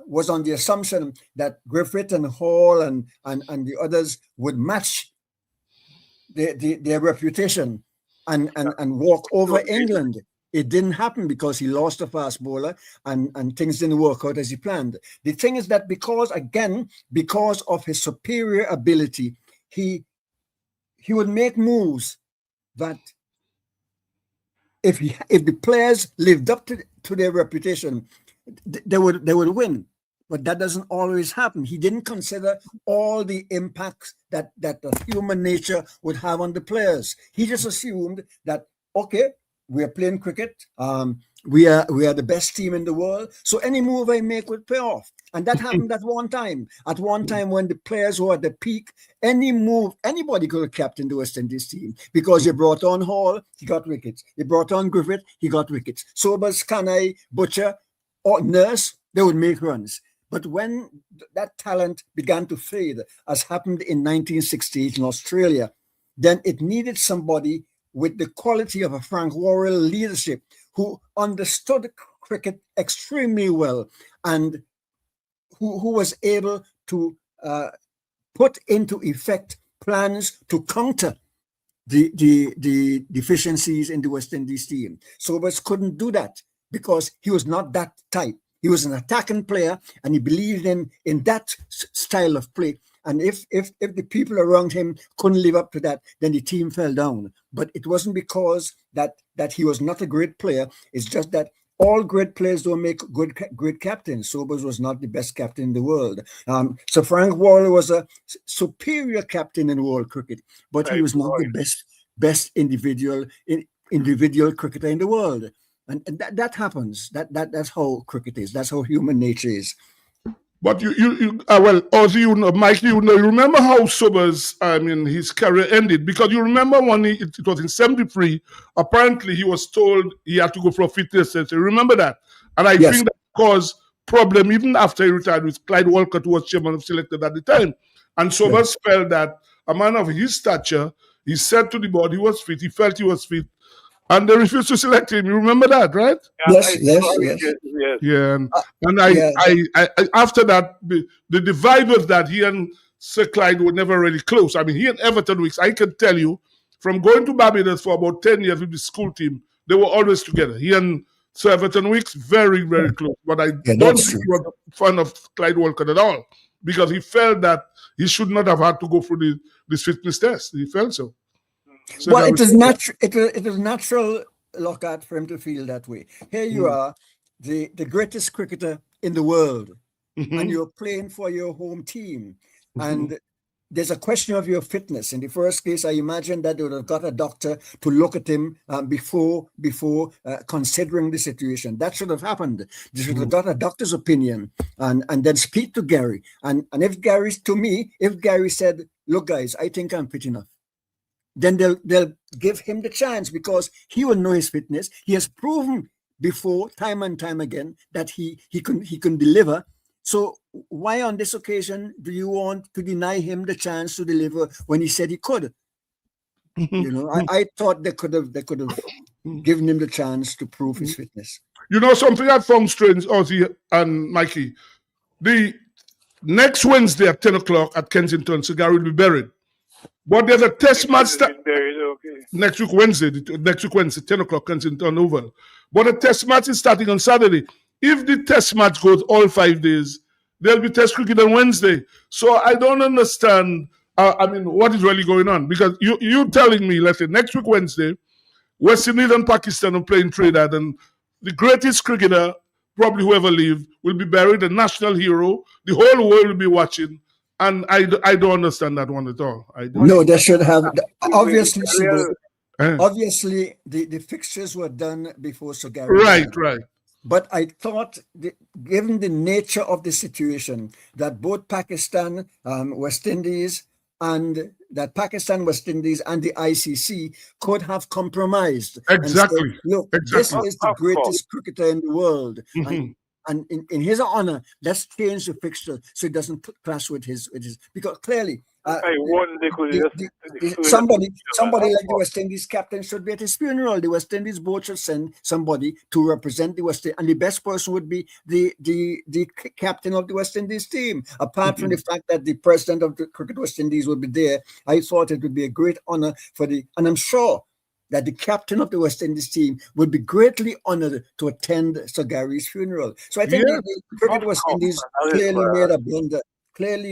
was on the assumption that Griffith and Hall and the others would match their reputation and walk over England. It didn't happen because he lost a fast bowler and things didn't work out as he planned. The thing is that because of his superior ability, he would make moves that if the players lived up to their reputation, they would win. But that doesn't always happen. He didn't consider all the impacts that the human nature would have on the players. He just assumed that, okay, we are playing cricket. We are the best team in the world. So any move I make would pay off. And that happened at one time. At one time when the players were at the peak, any move, anybody could have captained the West Indies team because you brought on Hall, he got wickets. You brought on Griffith, he got wickets. Sobers, Kanai, Butcher, or Nurse, they would make runs. But when that talent began to fade, as happened in 1968 in Australia, then it needed somebody with the quality of a Frank Worrell leadership who understood cricket extremely well and who was able to put into effect plans to counter the deficiencies in the West Indies team. Sobers couldn't do that because he was not that type. He was an attacking player, and he believed in that style of play. And if the people around him couldn't live up to that, then the team fell down. But it wasn't because that he was not a great player. It's just that all great players don't make great captains. Sobers was not the best captain in the world. So Frank Waller was a superior captain in world cricket, but he was not the best individual cricketer in the world. And that happens. That's how cricket is. That's how human nature is. But well, Ozzy, Mike, you remember how Sobers, his career ended? Because you remember when it was in 73, apparently he was told he had to go for a fitness test. You remember that? And I think that caused problem even after he retired with Clyde Walcott, who was chairman of selected at the time. And Sobers felt that a man of his stature, he said to the board he was fit, he felt he was fit, and they refused to select him. You remember that, right? Yes. Yeah, and I after that, the dividers that he and Sir Clyde were never really close. I mean, he and Everton Weeks, I can tell you, from going to Barbados for about 10 years with the school team, they were always together. He and Sir Everton Weeks, very, very close. But I don't think he was a fan of Clyde Walcott at all, because he felt that he should not have had to go through this fitness test. He felt so. Well, it is natural. It is natural, Lockhart, for him to feel that way. Here you are, the greatest cricketer in the world, and you're playing for your home team, and there's a question of your fitness. In the first case, I imagine that they would have got a doctor to look at him before considering the situation. That should have happened. They should have got a doctor's opinion and then speak to Gary. And if Gary said, "Look, guys, I think I'm fit enough," then they'll give him the chance, because he will know his fitness. He has proven before, time and time again, that he can deliver. So why on this occasion do you want to deny him the chance to deliver when he said he could? I thought they could have given him the chance to prove his fitness. You know something I found strange, Ozzy and Mikey? The next Wednesday at 10 o'clock at Kensington, Sir Gary will be buried. But there's a test match next week Wednesday, 10 o'clock, Kensington Oval. But a test match is starting on Saturday. If the test match goes all 5 days, there'll be test cricket on Wednesday. So I don't understand, what is really going on? Because you're telling me, let's say, next week Wednesday, West Indies and Pakistan are playing Trinidad, and the greatest cricketer, probably whoever lived, will be buried, a national hero. The whole world will be watching. And I don't understand that one at all. No, they should have. Obviously, the fixtures were done before Sir Gary. Right. But I thought, given the nature of the situation, that both Pakistan, West Indies, and the ICC could have compromised. Exactly. And said, look, this is the greatest cricketer in the world. And in his honor, let's change the fixture so it doesn't clash with his. Because clearly, somebody like the West Indies captain should be at his funeral. The West Indies board should send somebody to represent the West Indies, and the best person would be the captain of the West Indies team. Apart from the fact that the president of the Cricket West Indies would be there, I thought it would be a great honor and I'm sure that the captain of the West Indies team would be greatly honored to attend Sir Gary's funeral. So I think the Cricket West Indies clearly made a blunder. Not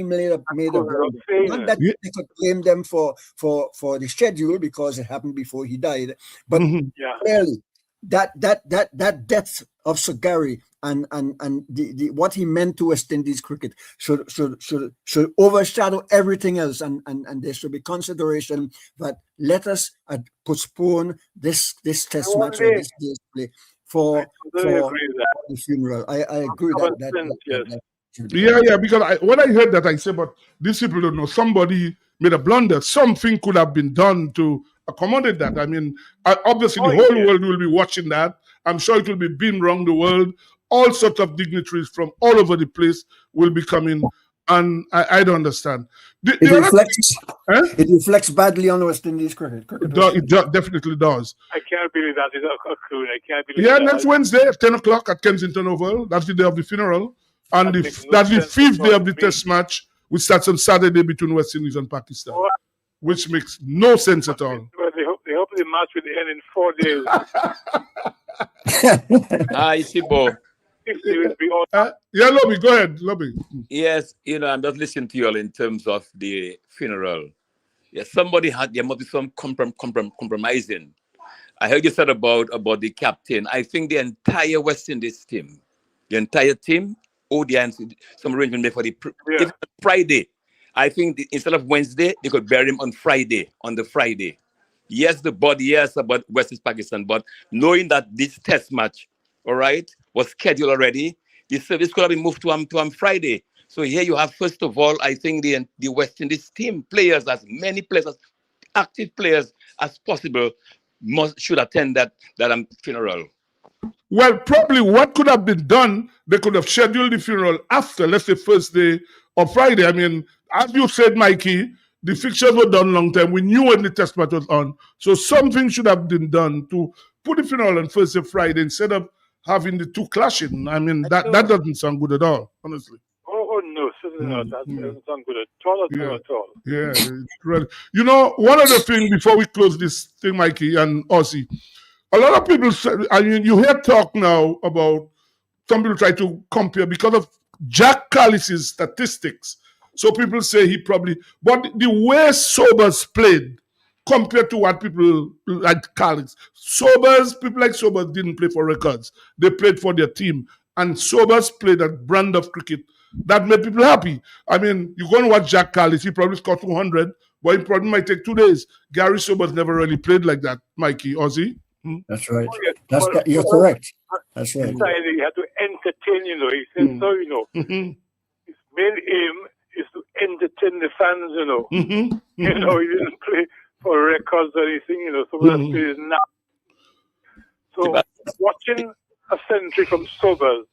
that they could blame them for the schedule, because it happened before he died, but clearly that death of Sir Gary and the what he meant to West Indies cricket should overshadow everything else, and there should be consideration that let us postpone this test match or this day's play for the funeral. I agree that. Yeah, because when I heard that, I said, but these people don't know. Somebody made a blunder. Something could have been done to accommodate that. I mean, obviously the whole world will be watching that. I'm sure it will be beamed around the world. All sorts of dignitaries from all over the place will be coming, and I don't understand. It reflects badly on West Indies cricket. It definitely does. I can't believe that is occurring. I can't believe that. Next Wednesday at 10 o'clock at Kensington Oval. That's the day of the funeral. And that's the 5th day of the test match which starts on Saturday between West Indies and Pakistan, which makes no sense at all. Well, they hope the match will end in 4 days. Hi, Sibo. Yeah, Lobby, go ahead, Lobby. Yes, I'm just listening to you all in terms of the funeral. Yes, there must be some compromising. I heard you said about the captain. I think the entire West Indies team, some arrangement made for if Friday. I think instead of Wednesday, they could bury him on the Friday. Yes, the body, yes, about West Indies, Pakistan, but knowing that this test match, all right, was scheduled already, the service could have been moved to Friday. So here you have, first of all, I think the West Indies team players, as many players, as active players as possible, should attend that funeral. Well, probably what could have been done, they could have scheduled the funeral after, let's say, Thursday or Friday. I mean, as you said, Mikey, the fixtures were done long time. We knew when the test match was on. So something should have been done to put the funeral on Thursday, Friday, instead of having the two clashing. I mean, that doesn't sound good at all, honestly. Oh no, certainly not. That doesn't sound good at all. Yeah, it's really. One other thing before we close this thing, Mikey and Aussie, a lot of people say, I mean, you hear talk now about some people try to compare because of Jack Callis's statistics. So people say he probably, but the way Sobers played compared to what people like Callis, people like Sobers didn't play for records. They played for their team. And Sobers played a brand of cricket that made people happy. I mean, you go and watch Jack Callis, he probably scored 200, but it probably might take 2 days. Gary Sobers never really played like that, Mikey, Ozzy. That's right. You're correct. That's right. You have to entertain, He said so, His main aim is to entertain the fans, He didn't play for records or anything, so that's plays now. So watching a century from Sobers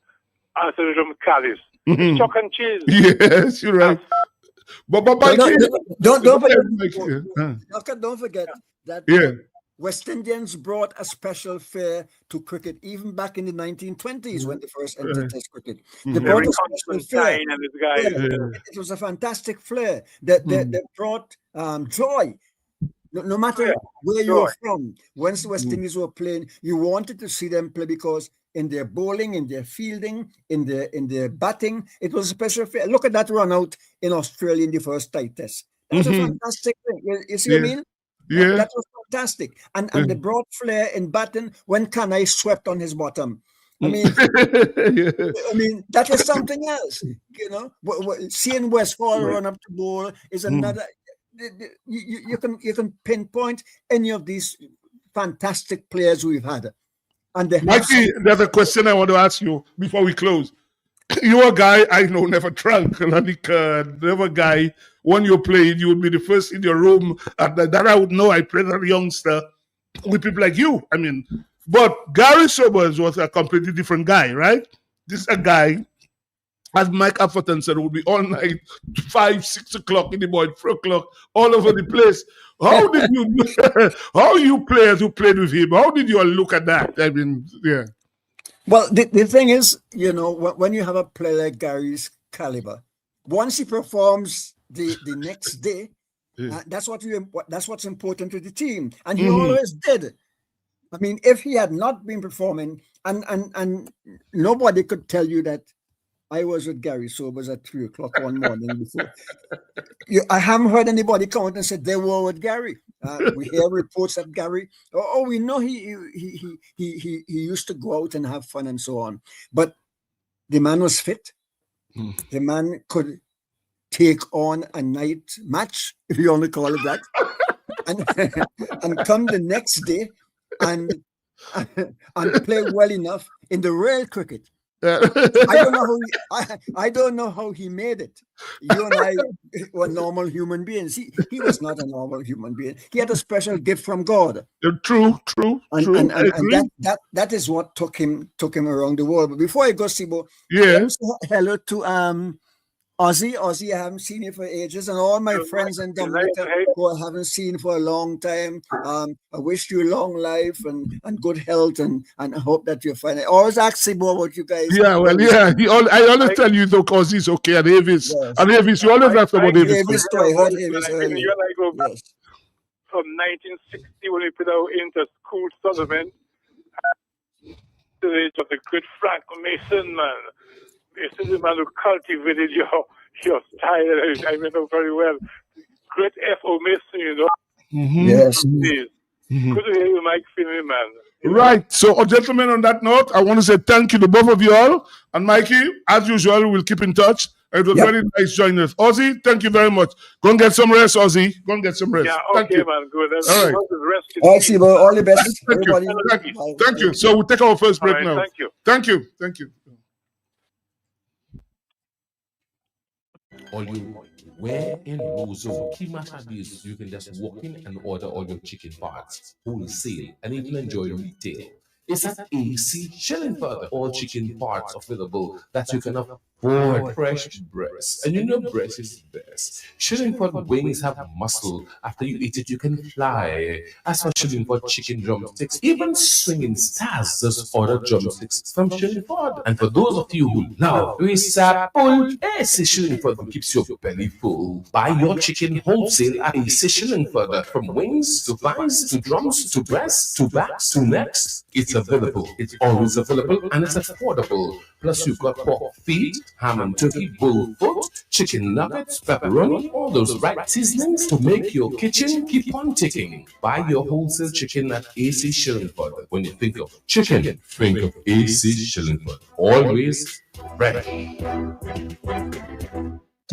and from Callis, it's chalk and cheese. Yes, you're right. But Mikey, don't forget that West Indians brought a special flair to cricket even back in the 1920s when they first entered Test cricket. They brought a special flair. It was a fantastic flair that brought joy. No matter where you were from, once the West Indies were playing, you wanted to see them play because in their bowling, in their fielding, in their batting, it was a special flair. Look at that run out in Australia in the first tight test. That's a fantastic thing. You see what I mean? Yeah. That was fantastic. And the broad flair in batting when Kanai swept on his bottom. I mean, that was something else. Seeing Westfall run up to bowl is another. You can pinpoint any of these fantastic players we've had. And Mikey, there's a question I want to ask you before we close. You're a guy I know never drunk, never guy. When you played, you would be the first in your room. That I would know. I played as a youngster with people like you. I mean, but Gary Sobers was a completely different guy, right? This is a guy, as Mike Atherton said, would be all night, 5, 6 o'clock in the morning, 4 o'clock, all over the place. How you players who played with him, how did you all look at that? I mean, yeah. Well, the thing is, when you have a player like Gary's caliber, once he performs the next day, that's what's important to the team, and he always did. I mean, if he had not been performing, and nobody could tell you that I was with Gary Sobers at 3 o'clock one morning before. I haven't heard anybody come out and say they were with Gary. We hear reports that Gary. We know he used to go out and have fun and so on. But the man was fit. The man could take on a night match, if you want to call it that, and come the next day and play well enough in the real cricket. I don't know how he made it. You and I were normal human beings. He was not a normal human being. He had a special gift from God. True. And that is what took him around the world. But before I go, Sibo, hello to Ozzy, I haven't seen you for ages, and all my friends in Dominica who I haven't seen for a long time. I wish you long life and good health, and I hope that you're fine. I always ask more about you guys. Yeah, well, yeah. I always tell you, though, cause he's okay. And Avis, Yes. and Avis, you always ask about Avis. Avis too. I heard Avis When earlier. you and I go back Yes. from 1960 when we put our inter-school tournament to the age of the good Frank Mason, man. This is the man who cultivated your style. I remember very well. Great F.O. Mason, you know. Yes. Good to hear you, Mike Finley, man. Right. So, gentlemen, on that note, I want to say thank you to both of you all. And Mikey, as usual, we'll keep in touch. It was very nice joining us. Ozzy, thank you very much. Go and get some rest, Ozzy. Go and get some rest. Yeah, Thank okay, you. man. Good. All right. All right, Sibo, all the best. Thank you. Everybody. Thank you. So we'll take our first break All right, now. thank you. Thank you. Thank you. Or where in Roseau, key matter is you can just walk in and order all your chicken parts, wholesale, and even enjoy retail. It's at AC Shillingford. All chicken parts available that you can afford. Fresh breast. And you know breast is best. Shillingford wings have muscle. After you eat it, you can fly. As for Shillingford chicken drumsticks, even swinging stars just order drumsticks from Shillingford. And for those of you who love Risapul, AC Shillingford keeps your belly full. Buy your chicken wholesale at AC Shillingford. From wings to thighs to drums to breasts to backs to necks. It's available. It's always available and it's affordable. Plus you've got pork feet, ham and turkey, bull foot, chicken nuggets, pepperoni, all those right seasonings to make your kitchen keep on ticking. Buy your wholesale chicken at AC Shillingford. When you think of chicken, think of AC Shillingford. Always ready.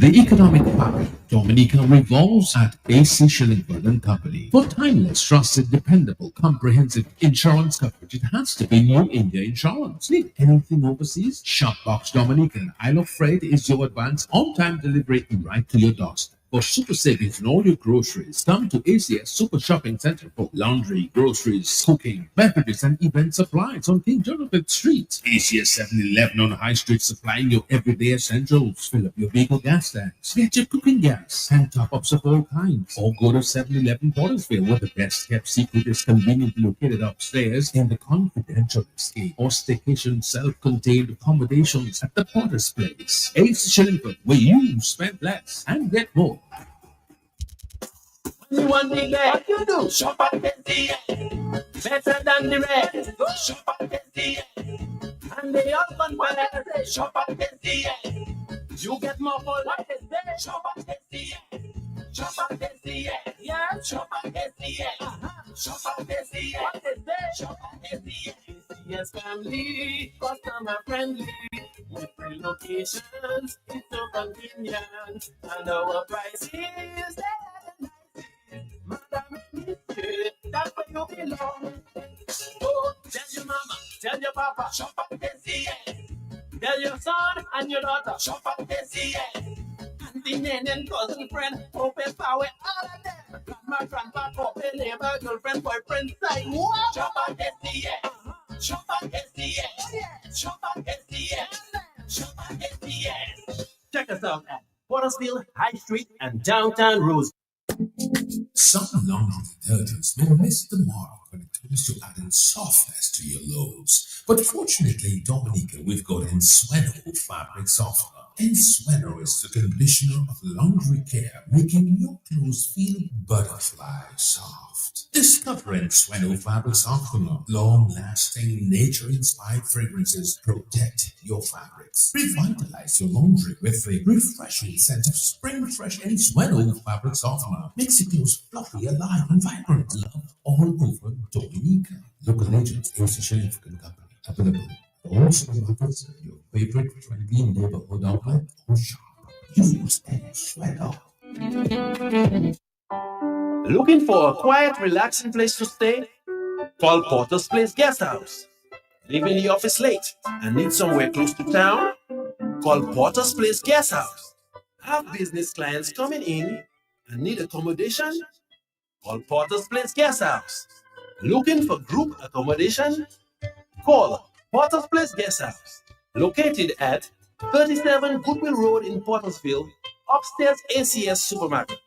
The economic fabric of Dominica revolves at AC Shillingford and Company. For timeless, trusted, dependable, comprehensive insurance coverage, it has to be New India Insurance. Need anything overseas? Shopbox Dominica and Isle of Freight is your advance on-time delivery right to your doorstep. For super savings on all your groceries, come to ACS Super Shopping Center for laundry, groceries, cooking, beverages, and event supplies on King Jonathan Street. ACS 7-Eleven on High Street, supplying your everyday essentials. Fill up your vehicle gas tanks, get your cooking gas, and top-ups of all kinds. Or go to 7-Eleven Portersville, where the best-kept secret is conveniently located upstairs in the confidential escape or staycation self-contained accommodations at the Porter's Place. AC Shillingford, where you spend less and get more. You want the best, you do. Shop at SDA. Better than the rest. Go shop at SDA. And the husband whatever say, shop at SDA. You get more for what is there. Shop at SDA. Shop at SDA. Yeah, shop at SDA. Shop at SDA. What is there? Shop at SDA. Yes, family, customer friendly. With free locations, it's so convenient. And our price is there. Madam, that's where you belong. Oh, tell your mama, tell your papa, shop at SDA. Tell your son and your daughter, shop at SDA. Auntie, nanny, and cousin, friend, open power, all of them. Grandma, grandpa, couple, neighbor, girlfriend, boyfriend, side. What? Shop at SDA. Shop at SDA. Shop at SDA. Shop at SDA. Check us out at Portersville, High Street, and downtown Rose. Some laundry detergents may miss the mark when it comes to adding softness to your loads. But fortunately, in Dominica, we've got Ensueno fabric softener. Ensueno is the conditioner of laundry care, making your clothes feel butterfly soft. Discover Ensueno fabric softener. Long-lasting, nature-inspired fragrances protect your fabrics. Revitalize your laundry with the refreshing scent of spring fresh Ensueno fabric softener. Makes your clothes fluffy, alive, and vibrant. Love all over Dominica. Local agents, AC Shillingford Company. Available for all supermarkets, your favorite friendly neighborhood outlet or shop. Use Ensueno. Looking for a quiet, relaxing place to stay? Call Porter's Place Guest House. Leaving the office late and need somewhere close to town? Call Porter's Place Guest House. Have business clients coming in and need accommodation? Call Porter's Place Guest House. Looking for group accommodation? Call Porter's Place Guest House. Located at 37 Goodwill Road in Pottersville, upstairs ACS Supermarket.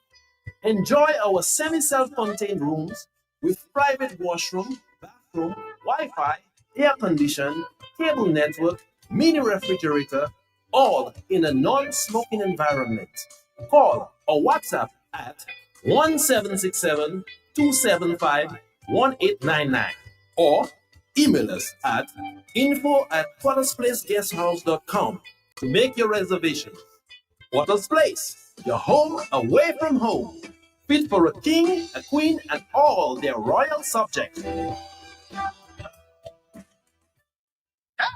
Enjoy our semi-self-contained rooms with private washroom, bathroom, Wi-Fi, air condition, cable network, mini refrigerator, all in a non-smoking environment. Call or WhatsApp at 1767-275-1899 or email us at info@pottersplaceguesthouse.com to make your reservation. Potter's Place, your home away from home. Fit for a king, a queen, and all their royal subjects.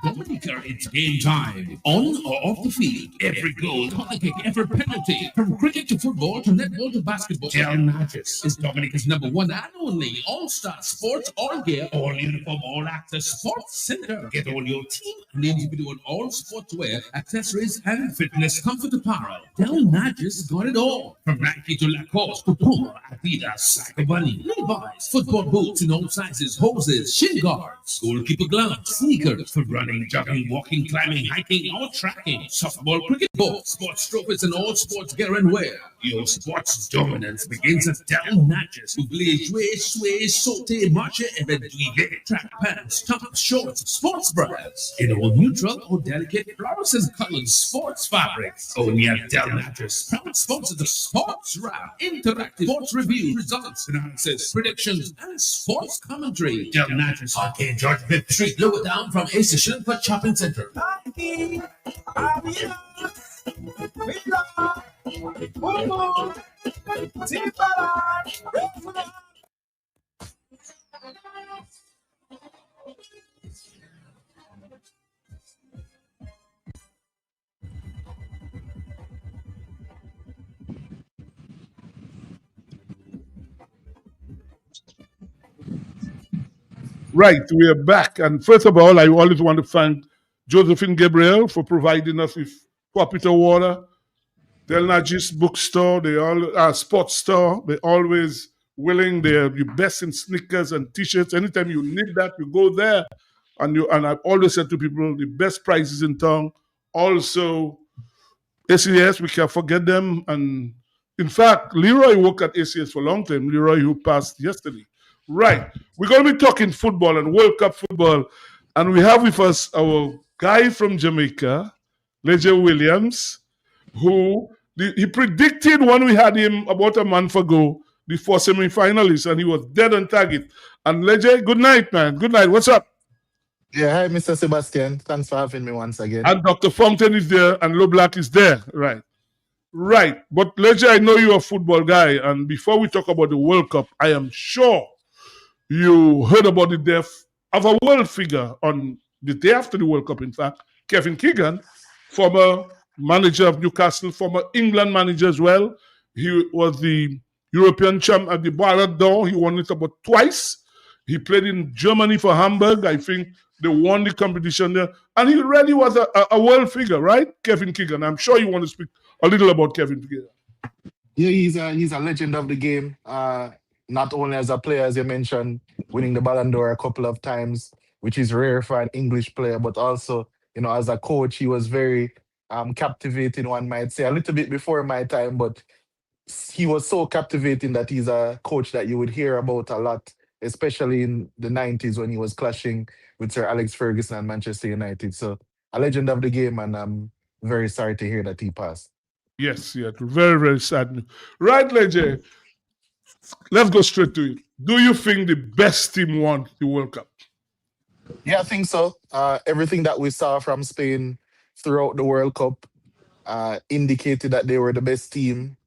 Dominica, it's game time. On or off the field, every goal, corner kick, every penalty. From cricket to football to netball to basketball, Del Matches is Dominica's #1 and only all-star sports, all gear, all uniform, all access sports center. Get all your team and individual all sportswear, accessories, and fitness comfort apparel. Del Matches got it all. From Nike to Lacoste to Puma, Adidas, Psycho Bunny, Levi's, football boots in all sizes, hoses, shin guards, goalkeeper gloves, sneakers for running, jogging, walking, climbing, hiking, or tracking, softball, cricket ball, sports trophies, and all sports gear and wear. Your sports dominance begins at Del Matches. Oubliez jouer, sway, sauter, marcher, et driver. Track pants, tops, shorts, sports bras, in all neutral or delicate fluorescent colored sports fabrics. Only at Del Matches, proud sponsor the Sports Wrap, interactive sports review, results, analysis, predictions, and sports commentary. Del Matches, Arcade George 5th Street, lower down from Ace Shilpa Shopping Center. Right, we are back. And first of all, I always want to thank Josephine Gabriel for providing us with Papita water. Del Najis bookstore, they all sports store. They're always willing. They're the best in sneakers and t-shirts. Anytime you need that, you go there. And I've always said to people, the best prices in town. Also, ACS, we can't forget them. And in fact, Leroy worked at ACS for a long time. Leroy, who passed yesterday. Right. We're going to be talking football and World Cup football. And we have with us our guy from Jamaica, Leger Williams, who he predicted when we had him about a month ago, the 4 semi-finalists, and he was dead on target. And Leger, good night, man. Good night. What's up? Yeah, hi, Mr. Sebastian. Thanks for having me once again. And Dr. Fountain is there, and Low Black is there. Right. Right. But Leger, I know you're a football guy. And before we talk about the World Cup, I am sure you heard about the death of a world figure on the day after the World Cup, in fact, Kevin Keegan, former manager of Newcastle, former England manager as well. He was the European champ at the Ballon d'Or. He won it about twice. He played in Germany for Hamburg. I think they won the competition there. And he really was a world figure, right? Kevin Keegan. I'm sure you want to speak a little about Kevin Keegan. Yeah, he's a legend of the game. Not only as a player, as you mentioned, winning the Ballon d'Or a couple of times, which is rare for an English player, but also, as a coach, he was very captivating, one might say, a little bit before my time, but he was so captivating that he's a coach that you would hear about a lot, especially in the 90s when he was clashing with Sir Alex Ferguson and Manchester United. So a legend of the game, and I'm very sorry to hear that he passed. Yes, very, very sad. Right, Leger, let's go straight to it. Do you think the best team won the World Cup? Yeah, I think so. Everything that we saw from Spain throughout the World Cup indicated that they were the best team.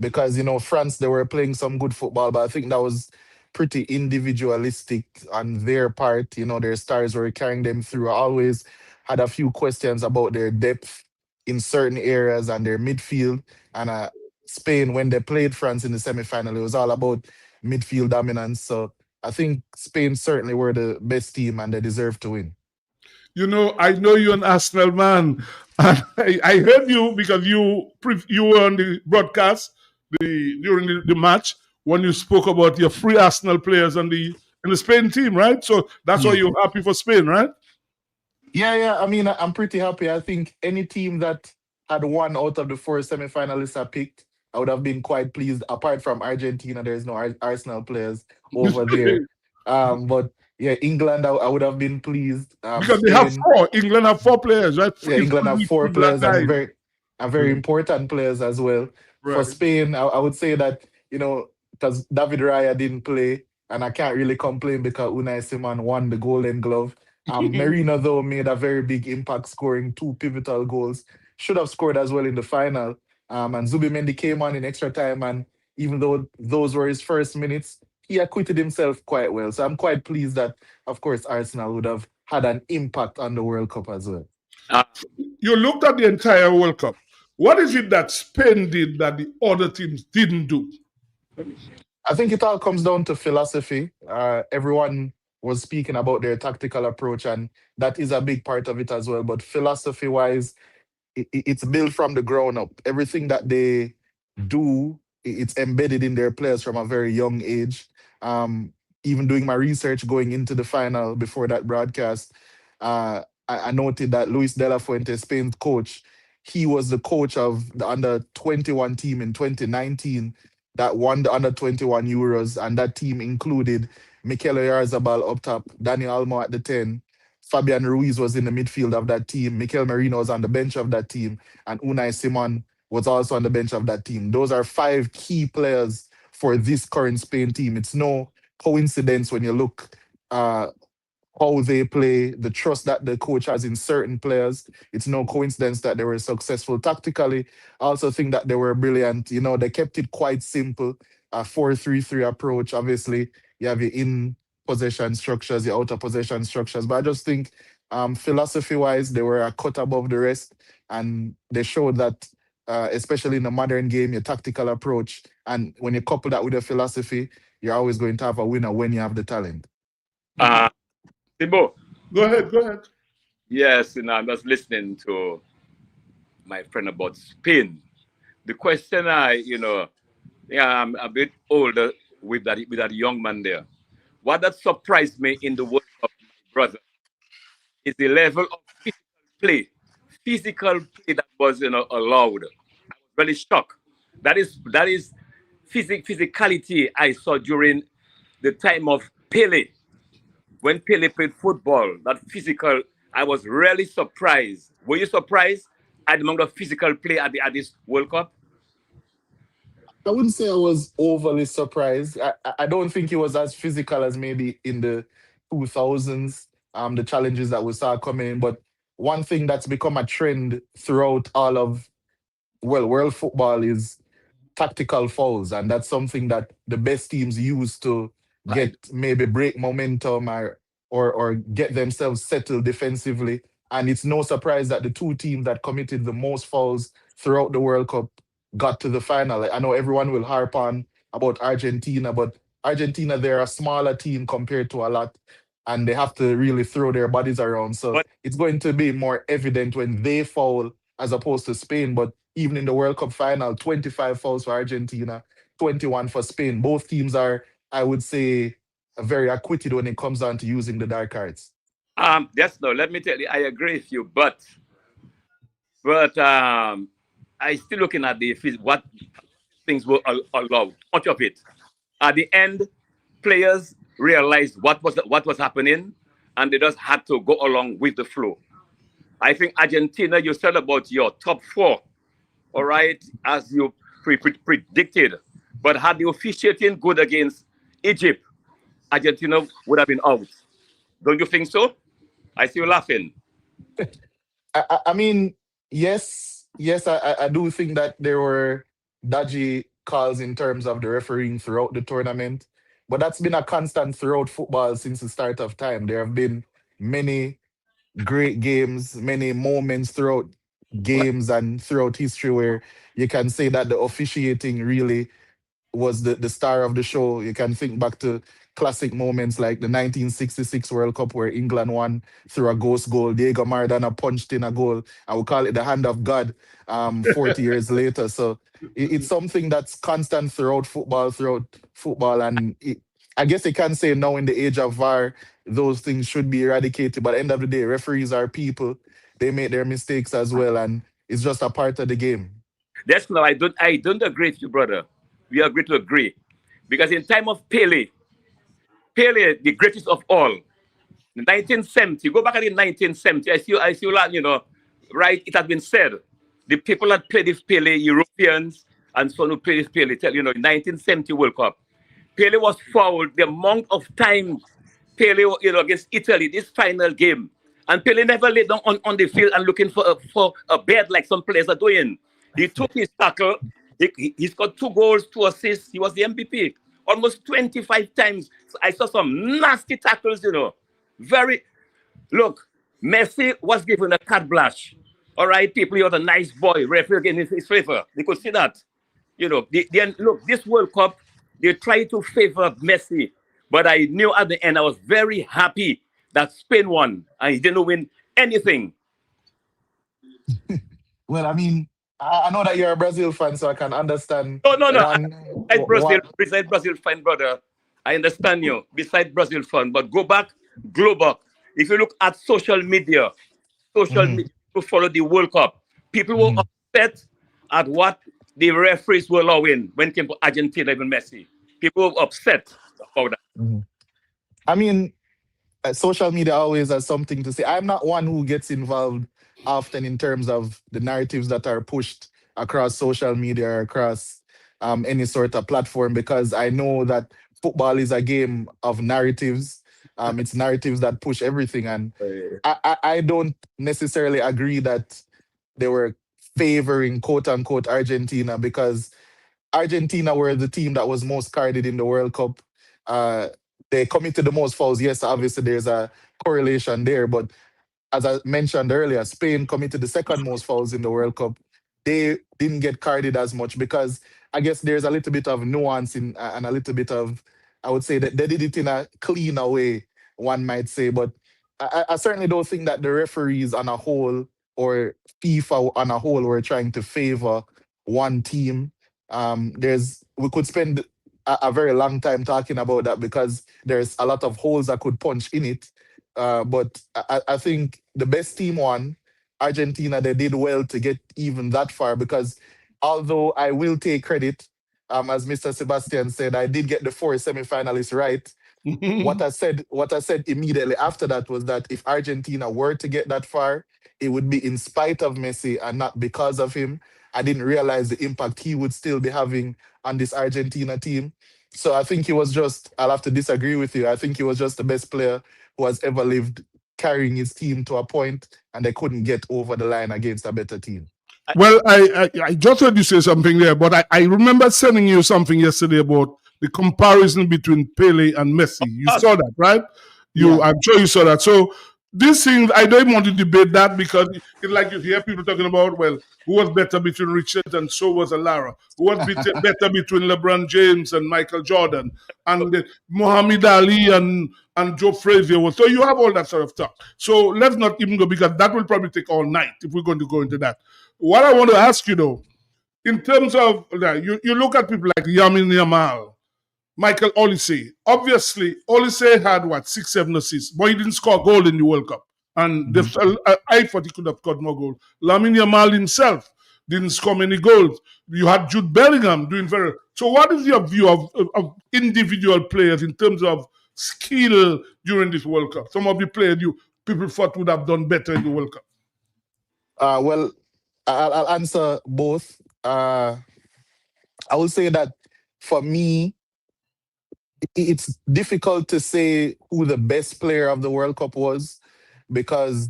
Because, France, they were playing some good football, but I think that was pretty individualistic on their part. Their stars were carrying them through. I always had a few questions about their depth in certain areas and their midfield. And Spain, when they played France in the semi-final, it was all about midfield dominance. So I think Spain certainly were the best team and they deserve to win. I know you're an Arsenal man. And I heard you because you were on the broadcast during the match when you spoke about your free Arsenal players in the Spain team, right? So that's why you're happy for Spain, right? Yeah. I mean, I'm pretty happy. I think any team that had one out of the four semi-finalists I picked, I would have been quite pleased. Apart from Argentina, there's no Arsenal players over there. But yeah, England, I would have been pleased. Because they have Spain, four. England have 4 players, right? yeah, England have four Three black players and guys. very important players as well. For Right. Spain, I would say that, because David Raya didn't play, and I can't really complain because Unai Simon won the Golden Glove. Merino, though, made a very big impact, scoring 2 pivotal goals. Should have scored as well in the final. And Zubimendi came on in extra time, and even though those were his first minutes, he acquitted himself quite well. So I'm quite pleased that, of course, Arsenal would have had an impact on the World Cup as well. You looked at the entire World Cup. What is it that Spain did that the other teams didn't do? I think it all comes down to philosophy. Everyone was speaking about their tactical approach, and that is a big part of it as well. But philosophy-wise, it's built from the ground up. Everything that they do, it's embedded in their players from a very young age. Even doing my research going into the final before that broadcast, I noted that Luis de la Fuente, Spain's coach, he was the coach of the under 21 team in 2019 that won the under 21 Euros, and that team included Mikel Oyarzabal up top, Daniel Almo at the 10, Fabian Ruiz was in the midfield of that team, Mikel Merino was on the bench of that team, and Unai Simon was also on the bench of that team. Those are 5 key players for this current Spain team. It's no coincidence when you look how they play, the trust that the coach has in certain players. It's no coincidence that they were successful tactically. I also think that they were brilliant. They kept it quite simple, a 4-3-3 approach. Obviously, you have your in-possession structures, your out-of-possession structures. But I just think philosophy-wise, they were a cut above the rest. And they showed that, especially in the modern game, your tactical approach. And when you couple that with your philosophy, you're always going to have a winner when you have the talent. Sibo. Go ahead. Yes, I'm just listening to my friend about Spain. The question I'm a bit older with that young man there. What that surprised me in the World Cup, brother, is the level of physical play that was allowed. I was really shocked. That is physicality I saw during the time of Pele. When Pele played football, that physical, I was really surprised. Were you surprised at the amount of physical play at this World Cup? I wouldn't say I was overly surprised. I don't think it was as physical as maybe in the 2000s, the challenges that we saw coming in. But one thing that's become a trend throughout all of, world football is tactical fouls. And that's something that the best teams use to get maybe break momentum or get themselves settled defensively. And it's no surprise that the 2 teams that committed the most fouls throughout the World Cup got to the final. I know everyone will harp on about Argentina, but Argentina, they're a smaller team compared to a lot, and they have to really throw their bodies around. So it's going to be more evident when they foul as opposed to Spain. But even in the World Cup final, 25 fouls for Argentina, 21 for Spain. Both teams are, I would say, very acquitted when it comes down to using the dark cards. Let me tell you, I agree with you, but I still looking at what things were allowed. Much of it. At the end, players realized what was happening, and they just had to go along with the flow. I think Argentina, you said about your top 4, all right, as you predicted. But had the officiating good against Egypt, Argentina would have been out. Don't you think so? I see you laughing. I mean, yes, I do think that there were dodgy calls in terms of the refereeing throughout the tournament. But that's been a constant throughout football since the start of time. There have been many great games, many moments throughout games and throughout history where you can say that the officiating really was the star of the show. You can think back to classic moments like the 1966 World Cup where England won through a ghost goal. Diego Maradona punched in a goal. I would call it the hand of God 40 years later. So it's something that's constant throughout football, and I guess they can say now in the age of VAR, those things should be eradicated. But at the end of the day, referees are people. They make their mistakes as well, and it's just a part of the game. That's no, I don't agree with you, brother. We agree to agree. Because in time of Pele, the greatest of all, in 1970, go back in 1970, I see a lot, right? It has been said, the people that played this Pele, Europeans, and so on who played this Pele, in 1970 World Cup, Pele was fouled the amount of times Pele, against Italy, this final game. And Pele never laid down on the field and looking for a bed like some players are doing. He took his tackle. He's got 2 goals, 2 assists. He was the MVP almost 25 times. So I saw some nasty tackles, Look, Messi was given a carte blanche. All right, people, he was a nice boy. Referee in his favor. They could see that. Look, this World Cup, they tried to favor Messi. But I knew at the end, I was very happy that Spain won. And he didn't win anything. Well, I mean, I know that you're a Brazil fan, so I can understand. No. Besides Brazil fan, brother, I understand you. Besides Brazil fan, but go back global. If you look at social media to follow the World Cup, people were upset at what the referees were allowing when it came to Argentina, even Messi. People were upset about that. I mean, social media always has something to say. I'm not one who gets involved often in terms of the narratives that are pushed across social media or across any sort of platform, because I know that football is a game of narratives. It's narratives that push everything. And I don't necessarily agree that they were favoring quote unquote Argentina, because Argentina were the team that was most carded in the World Cup. They committed the most fouls. Yes, obviously there's a correlation there, but as I mentioned earlier, Spain committed the second most fouls in the World Cup. They didn't get carded as much because I guess there's a little bit of nuance in and a little bit of, I would say that they did it in a cleaner way, one might say. But I certainly don't think that the referees on a whole or FIFA on a whole were trying to favor one team. We could spend a very long time talking about that because there's a lot of holes that could punch in it. But I think the best team won. Argentina, they did well to get even that far, because although I will take credit, as Mr. Sebastian said, I did get the 4 semi-finalists right. What I said immediately after that was that if Argentina were to get that far, it would be in spite of Messi and not because of him. I didn't realize the impact he would still be having on this Argentina team. So I think he was just, I'll have to disagree with you. I think he was just the best player who has ever lived, carrying his team to a point, and they couldn't get over the line against a better team. Well, I just heard you say something there, but I remember sending you something yesterday about the comparison between Pele and Messi. You saw that, right? I'm sure you saw that. So these things, I don't want to debate that, because it's like you hear people talking about, well, who was better between Richard and so was Lara? Who was better between LeBron James and Michael Jordan? And Muhammad Ali and Joe Frazier. So you have all that sort of stuff. So let's not even go, because that will probably take all night if we're going to go into that. What I want to ask you, though, in terms of, you look at people like Lamine Yamal, Michael Olise. Obviously, Olise had 6-7 assists, but he didn't score a goal in the World Cup. And I thought he could have scored more goals. Lamine Yamal himself didn't score many goals. You had Jude Bellingham doing very. So, what is your view of individual players in terms of skill during this World Cup? Some of the players people thought would have done better in the World Cup. Well, I'll answer both. I will say that for me, it's difficult to say who the best player of the World Cup was, because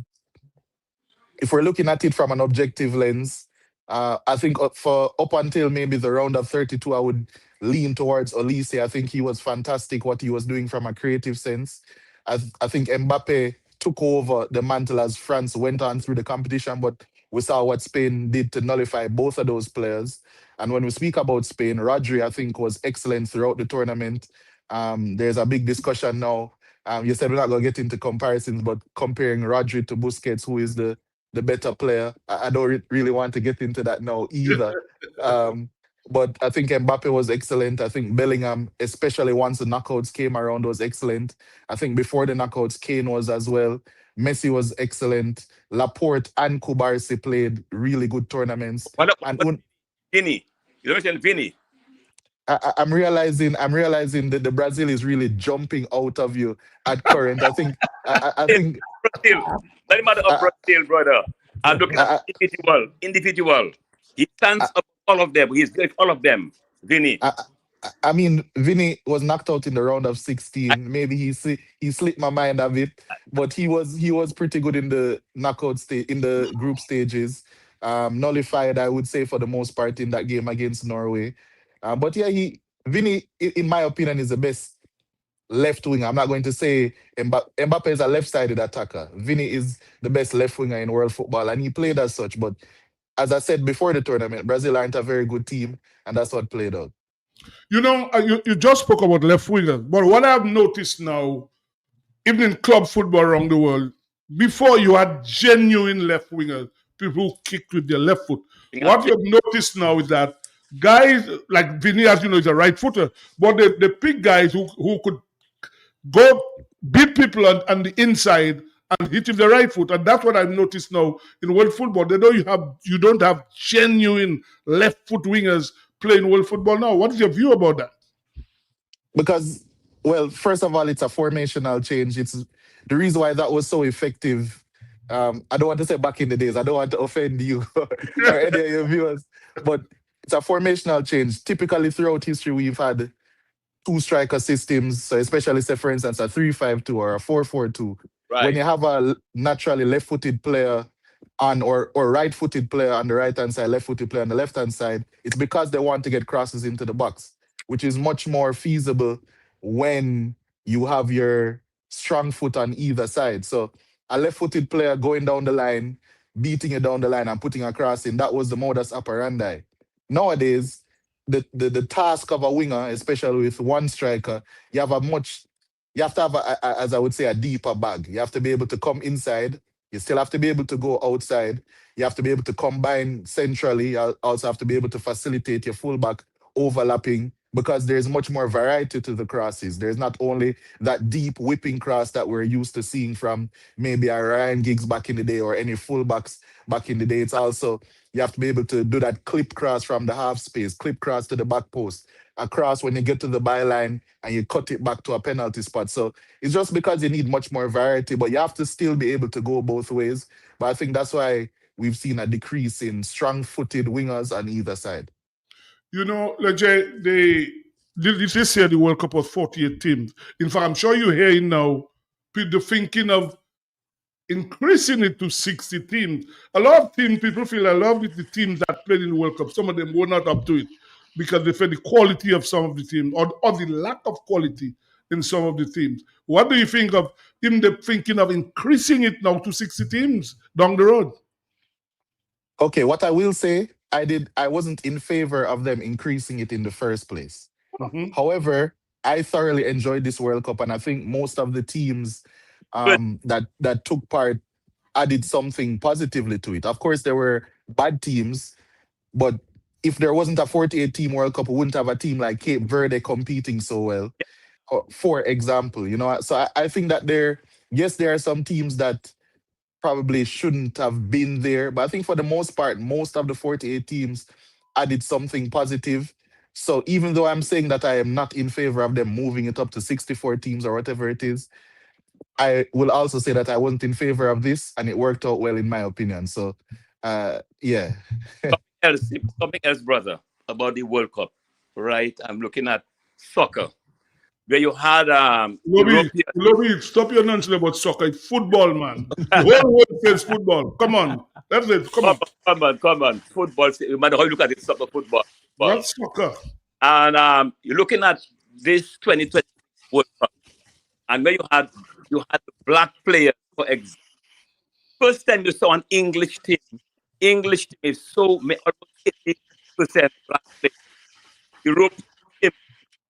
if we're looking at it from an objective lens, I think for up until maybe the round of 32, I would lean towards Olise. I think he was fantastic what he was doing from a creative sense. I think Mbappe took over the mantle as France went on through the competition, but we saw what Spain did to nullify both of those players. And when we speak about Spain, Rodri, I think, was excellent throughout the tournament. There's a big discussion now. You said we're not going to get into comparisons, but comparing Rodri to Busquets, who is the better player, I don't really want to get into that now either. But I think Mbappe was excellent. I think Bellingham, especially once the knockouts came around, was excellent. I think before the knockouts, Kane was as well. Messi was excellent. Laporte and Kubarsi played really good tournaments. What And about Vinny? You mentioned Vinny. I'm realizing that the Brazil is really jumping out of you at current. I think I think Brazil. Doesn't matter of Brazil, brother. I'm looking at individual. He stands up all of them. He's great all of them. Vinny. I mean, Vinny was knocked out in the round of 16. Maybe he slipped my mind a bit, but he was pretty good in the knockout stage, in the group stages. Nullified, I would say, for the most part in that game against Norway. But yeah, Vinny, in my opinion, is the best left winger. I'm not going to say Mbappe is a left-sided attacker. Vinny is the best left winger in world football, and he played as such. But as I said before the tournament, Brazil aren't a very good team, and that's what played out. You know, you just spoke about left wingers, but what I've noticed now, even in club football around the world, before you had genuine left wingers, people who kicked with their left foot. What you've noticed now is that guys like Vinny, as you know, is a right footer, but they pick guys who could go beat people on the inside and hit with the right foot, and that's what I've noticed now in world football. You don't have genuine left foot wingers playing world football now. What is your view about that? Because, well, first of all, it's a formational change. It's the reason why that was so effective. I don't want to say back in the days. I don't want to offend you or any of your viewers, but it's a formational change. Typically, throughout history, we've had two striker systems. So especially, say, for instance, a 3-5-2 or a 4-4-2. Right. When you have a naturally left-footed player or right-footed player on the right-hand side, left-footed player on the left-hand side, it's because they want to get crosses into the box, which is much more feasible when you have your strong foot on either side. So a left-footed player going down the line, beating it down the line and putting a cross in, that was the modus operandi. Nowadays, the task of a winger, especially with one striker, you have to have, as I would say, a deeper bag. You have to be able to come inside. You still have to be able to go outside. You have to be able to combine centrally. You also have to be able to facilitate your fullback overlapping, because there's much more variety to the crosses. There's not only that deep whipping cross that we're used to seeing from maybe a Ryan Giggs back in the day or any fullbacks back in the day. It's also, you have to be able to do that clip cross from the half space, clip cross to the back post, a cross when you get to the byline and you cut it back to a penalty spot. So it's just because you need much more variety, but you have to still be able to go both ways. But I think that's why we've seen a decrease in strong-footed wingers on either side. You know, Lejay, this year the World Cup was 48 teams. In fact, I'm sure you're hearing now the thinking of increasing it to 60 teams. A lot of teams, people feel I love the teams that played in the World Cup. Some of them were not up to it because they felt the quality of some of the teams or the lack of quality in some of the teams. What do you think of him thinking of increasing it now to 60 teams down the road? Okay, what I will say, I wasn't in favor of them increasing it in the first place. Mm-hmm. However, I thoroughly enjoyed this World Cup, and I think most of the teams that took part added something positively to it. Of course, there were bad teams, but if there wasn't a 48-team World Cup, we wouldn't have a team like Cape Verde competing so well, for example. You know, so I think that there are some teams that probably shouldn't have been there, but I think for the most part, most of the 48 teams added something positive. So even though I'm saying that I am not in favor of them moving it up to 64 teams or whatever it is, I will also say that I wasn't in favor of this, and it worked out well in my opinion. So, yeah. Something else, brother, about the World Cup, right? I'm looking at soccer, where you had Lobby, stop your nonsense about soccer. It's football, man. The whole world plays football. Come on. That's it. Come on. Football, no matter how you look at it, soccer, football. That's soccer. And you're looking at this 2020 World Cup, and where you had the black players, for example. First time you saw an English team is so almost 80% black players. European team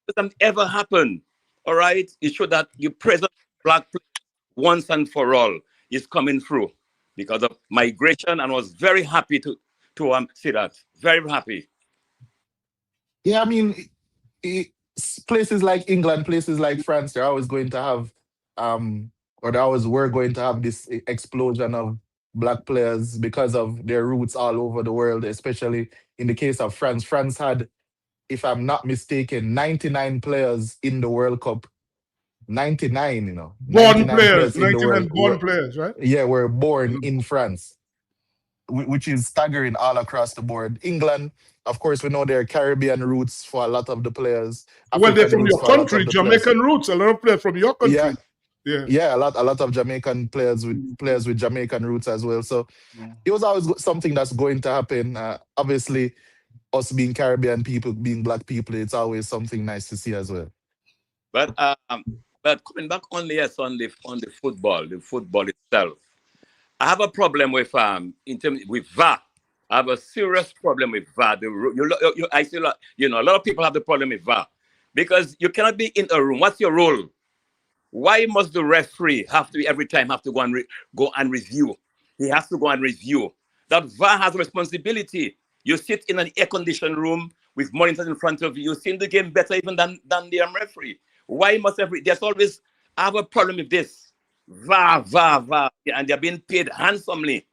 doesn't ever happen. All right, it showed that your present black players once and for all is coming through because of migration, and was very happy to see that. Very happy. Yeah, I mean, places like England, places like France, they're always going to have, or they always were going to have this explosion of black players because of their roots all over the world, especially in the case of France. France had, if I'm not mistaken, 99 players in the World Cup. 99, you know, Born 99 players, players in the 99 world born players, right? yeah, were born in France, which is staggering all across the board. England, of course, we know their Caribbean roots for a lot of the players, Well, they're African from roots your for a lot country, of the players. Jamaican roots. A lot of players from your Yeah, country. Yeah. yeah, a lot of Jamaican players with Jamaican roots as well. So it was always something that's going to happen. Obviously, us being Caribbean people, being black people, it's always something nice to see as well. But coming back only yes on the football itself, I have a problem with in terms with VAR. I have a serious problem with VAR. I see a lot, a lot of people have the problem with VAR because you cannot be in a room. What's your role? Why must the referee have to every time have to go and review? He has to go and review. That VAR has a responsibility. You sit in an air-conditioned room with monitors in front of you. You're seeing the game better even than the referee. Why must there's always, I have a problem with this. VAR, and they're being paid handsomely.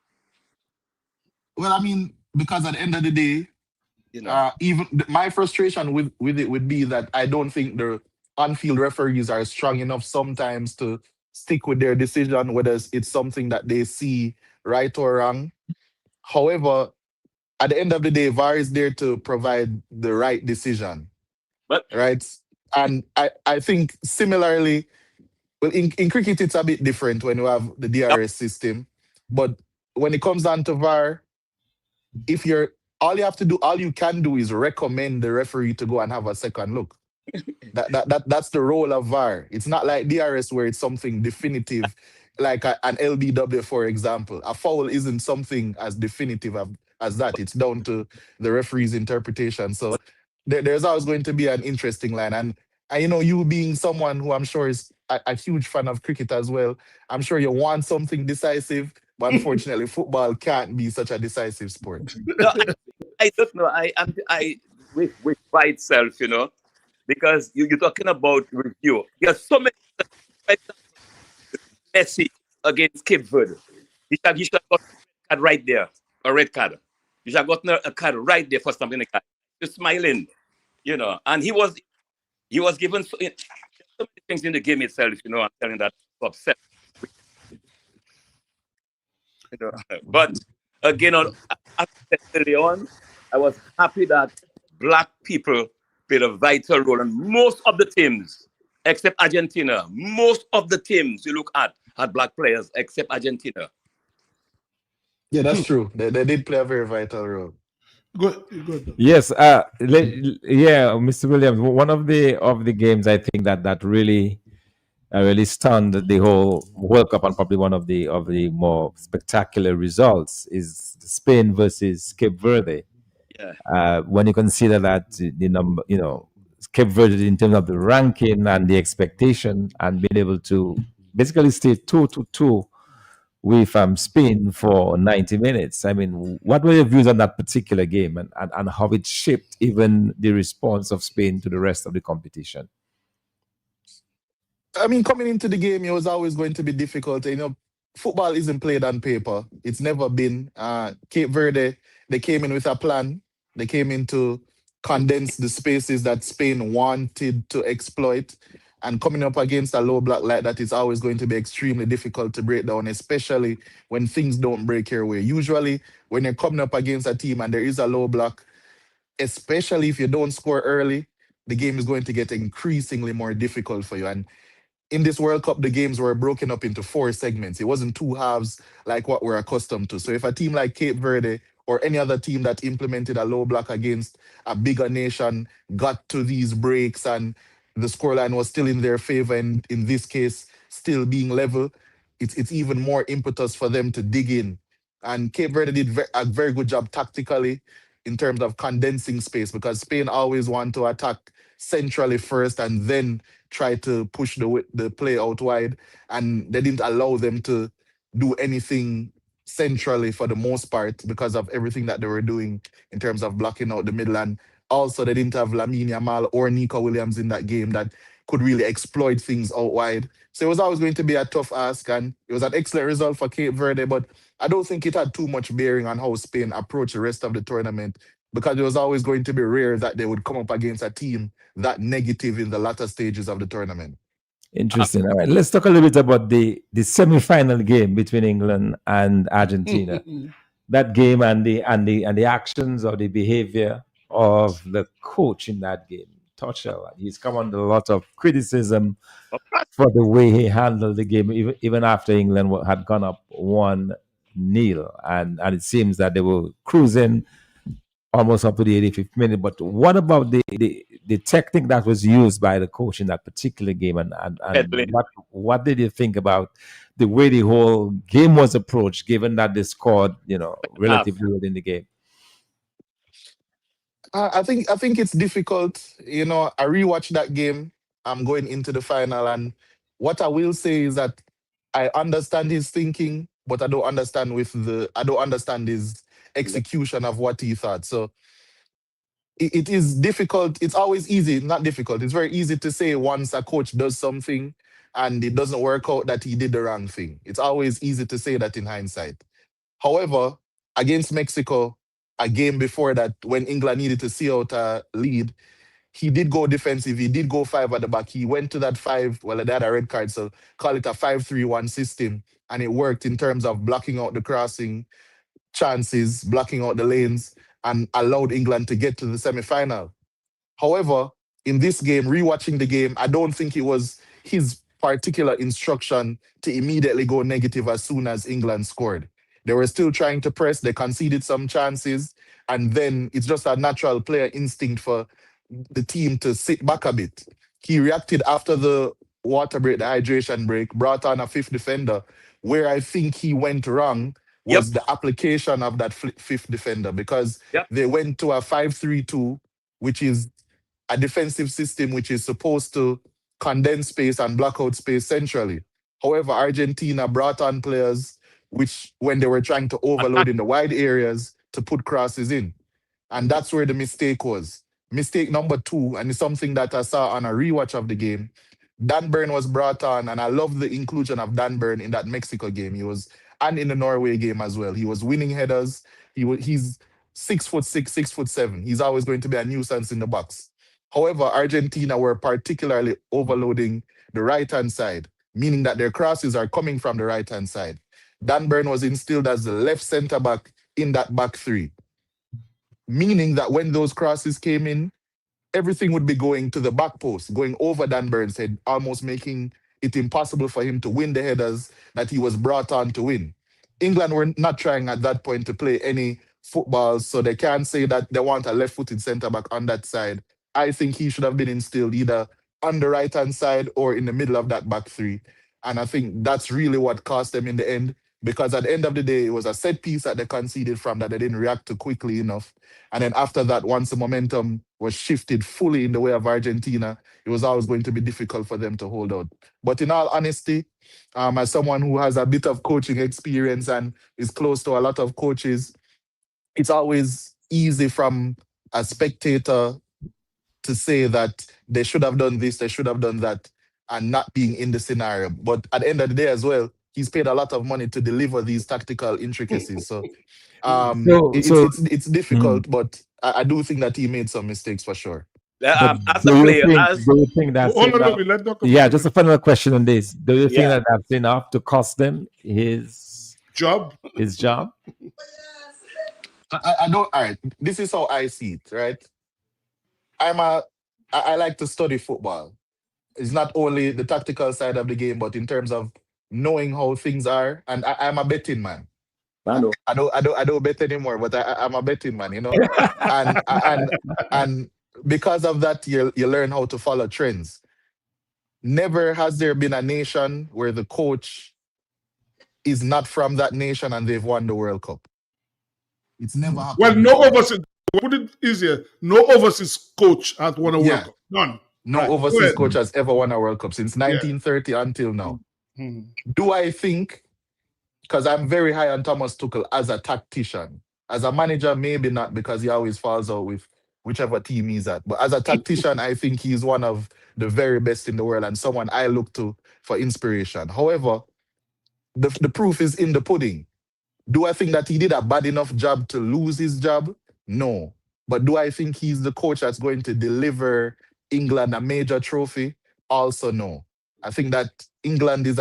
Well, I mean, because at the end of the day, even my frustration with it would be that I don't think the on-field referees are strong enough sometimes to stick with their decision, whether it's something that they see right or wrong. However, at the end of the day, VAR is there to provide the right decision. Right? And I think similarly, well, in cricket, it's a bit different when you have the DRS system. But when it comes down to VAR, all you can do is recommend the referee to go and have a second look. That's the role of VAR. It's not like DRS where it's something definitive, like an LBW, for example. A foul isn't something as definitive as that. It's down to the referee's interpretation. So there's always going to be an interesting line. And you being someone who I'm sure is a huge fan of cricket as well, I'm sure you want something decisive, but unfortunately, football can't be such a decisive sport. No, I don't know. With by itself, because you're talking about review. There's so many. Messi against Cape Verde. He should have got a card right there, a red card. He should have gotten a card right there for something like that. Just smiling, and he was given so many things in the game itself, I'm telling that upset. But again, early on, I was happy that black people played a vital role, and most of the teams, except Argentina, most of the teams you look at had black players, except Argentina. Yeah, that's true. They did play a very vital role. Good. Yes, Mr. Williams. One of the games I think that really stunned the whole World Cup, and probably one of the more spectacular results is Spain versus Cape Verde. Yeah. When you consider that the number, Cape Verde in terms of the ranking and the expectation, and being able to basically stay 2-2 with Spain for 90 minutes. I mean, what were your views on that particular game, and how it shaped even the response of Spain to the rest of the competition? I mean, coming into the game, it was always going to be difficult. Football isn't played on paper. It's never been. Cape Verde, they came in with a plan. They came in to condense the spaces that Spain wanted to exploit. And coming up against a low block like that is always going to be extremely difficult to break down, especially when things don't break your way. Usually, when you're coming up against a team and there is a low block, especially if you don't score early, the game is going to get increasingly more difficult for you. And in this World Cup, the games were broken up into 4 segments. It wasn't 2 halves like what we're accustomed to. So if a team like Cape Verde or any other team that implemented a low block against a bigger nation got to these breaks and the scoreline was still in their favor, and in this case, still being level, it's even more impetus for them to dig in. And Cape Verde did a very good job tactically in terms of condensing space, because Spain always want to attack centrally first and then try to push the play out wide. And they didn't allow them to do anything centrally for the most part because of everything that they were doing in terms of blocking out the middle. And Also, they didn't have Lamine Yamal or Nico Williams in that game that could really exploit things out wide. So it was always going to be a tough ask, and it was an excellent result for Cape Verde, but I don't think it had too much bearing on how Spain approached the rest of the tournament, because it was always going to be rare that they would come up against a team that negative in the latter stages of the tournament. Interesting. All right, let's talk a little bit about the semi-final game between England and Argentina. That game and the actions or the behavior of the coach in that game, Tuchel. He's come under a lot of criticism for the way he handled the game, even after England had gone up 1-0, and it seems that they were cruising almost up to the 85th minute. But what about the technique that was used by the coach in that particular game, and what did you think about the way the whole game was approached, given that they scored, relatively well in the game? I think it's difficult. I rewatched that game. I'm going into the final, and what I will say is that I understand his thinking, but I don't understand his execution of what he thought. So it is difficult. It's always easy, not difficult. It's very easy to say once a coach does something and it doesn't work out that he did the wrong thing. It's always easy to say that in hindsight. However, against Mexico, a game before that, when England needed to see out a lead, he did go defensive. He did go 5 at the back. He went to that 5. Well, they had a red card, so call it a 5-3-1 system. And it worked in terms of blocking out the crossing chances, blocking out the lanes, and allowed England to get to the semi-final. However, in this game, rewatching the game, I don't think it was his particular instruction to immediately go negative as soon as England scored. They were still trying to press. They conceded some chances. And then it's just a natural player instinct for the team to sit back a bit. He reacted after the water break, the hydration break, brought on a 5th defender. Where I think he went wrong was the application of that 5th defender, because they went to a 5-3-2, which is a defensive system which is supposed to condense space and block out space centrally. However, Argentina brought on players which, when they were trying to overload in the wide areas, to put crosses in. And that's where the mistake was. Mistake number 2, and it's something that I saw on a rewatch of the game. Dan Burn was brought on, and I love the inclusion of Dan Burn in that Mexico game. And in the Norway game as well. He was winning headers. He's 6'6", 6'7". He's always going to be a nuisance in the box. However, Argentina were particularly overloading the right-hand side, meaning that their crosses are coming from the right-hand side. Dan Burn was instilled as the left centre-back in that back 3, meaning that when those crosses came in, everything would be going to the back post, going over Dan Burn's head, almost making it impossible for him to win the headers that he was brought on to win. England were not trying at that point to play any football, so they can't say that they want a left-footed centre-back on that side. I think he should have been instilled either on the right-hand side or in the middle of that back 3. And I think that's really what cost them in the end, because at the end of the day, it was a set piece that they conceded from that they didn't react to quickly enough. And then after that, once the momentum was shifted fully in the way of Argentina, it was always going to be difficult for them to hold out. But in all honesty, as someone who has a bit of coaching experience and is close to a lot of coaches, it's always easy from a spectator to say that they should have done this, they should have done that, and not being in the scenario. But at the end of the day as well, he's paid a lot of money to deliver these tactical intricacies. So it's difficult, but I do think that he made some mistakes for sure. Do you think that's enough? Just a final question on this. Do you think that that's enough to cost them his job? His job? I don't. All right. This is how I see it. Right. I like to study football. It's not only the tactical side of the game, but in terms of knowing how things are. And I'm a betting man. I don't bet anymore, but I'm a betting man. And because of that, you learn how to follow trends. Never has there been a nation where the coach is not from that nation and they've won the World Cup. It's never happened. Well, no overseas. Put it easier. No overseas coach has won a World Cup. None. No overseas coach has ever won a World Cup since 1930 until now. Do I think? Because I'm very high on Thomas Tuchel as a tactician. As a manager, maybe not, because he always falls out with whichever team he's at. But as a tactician, I think he's one of the very best in the world and someone I look to for inspiration. However, the proof is in the pudding. Do I think that he did a bad enough job to lose his job? No. But do I think he's the coach that's going to deliver England a major trophy? Also, no. I think that England is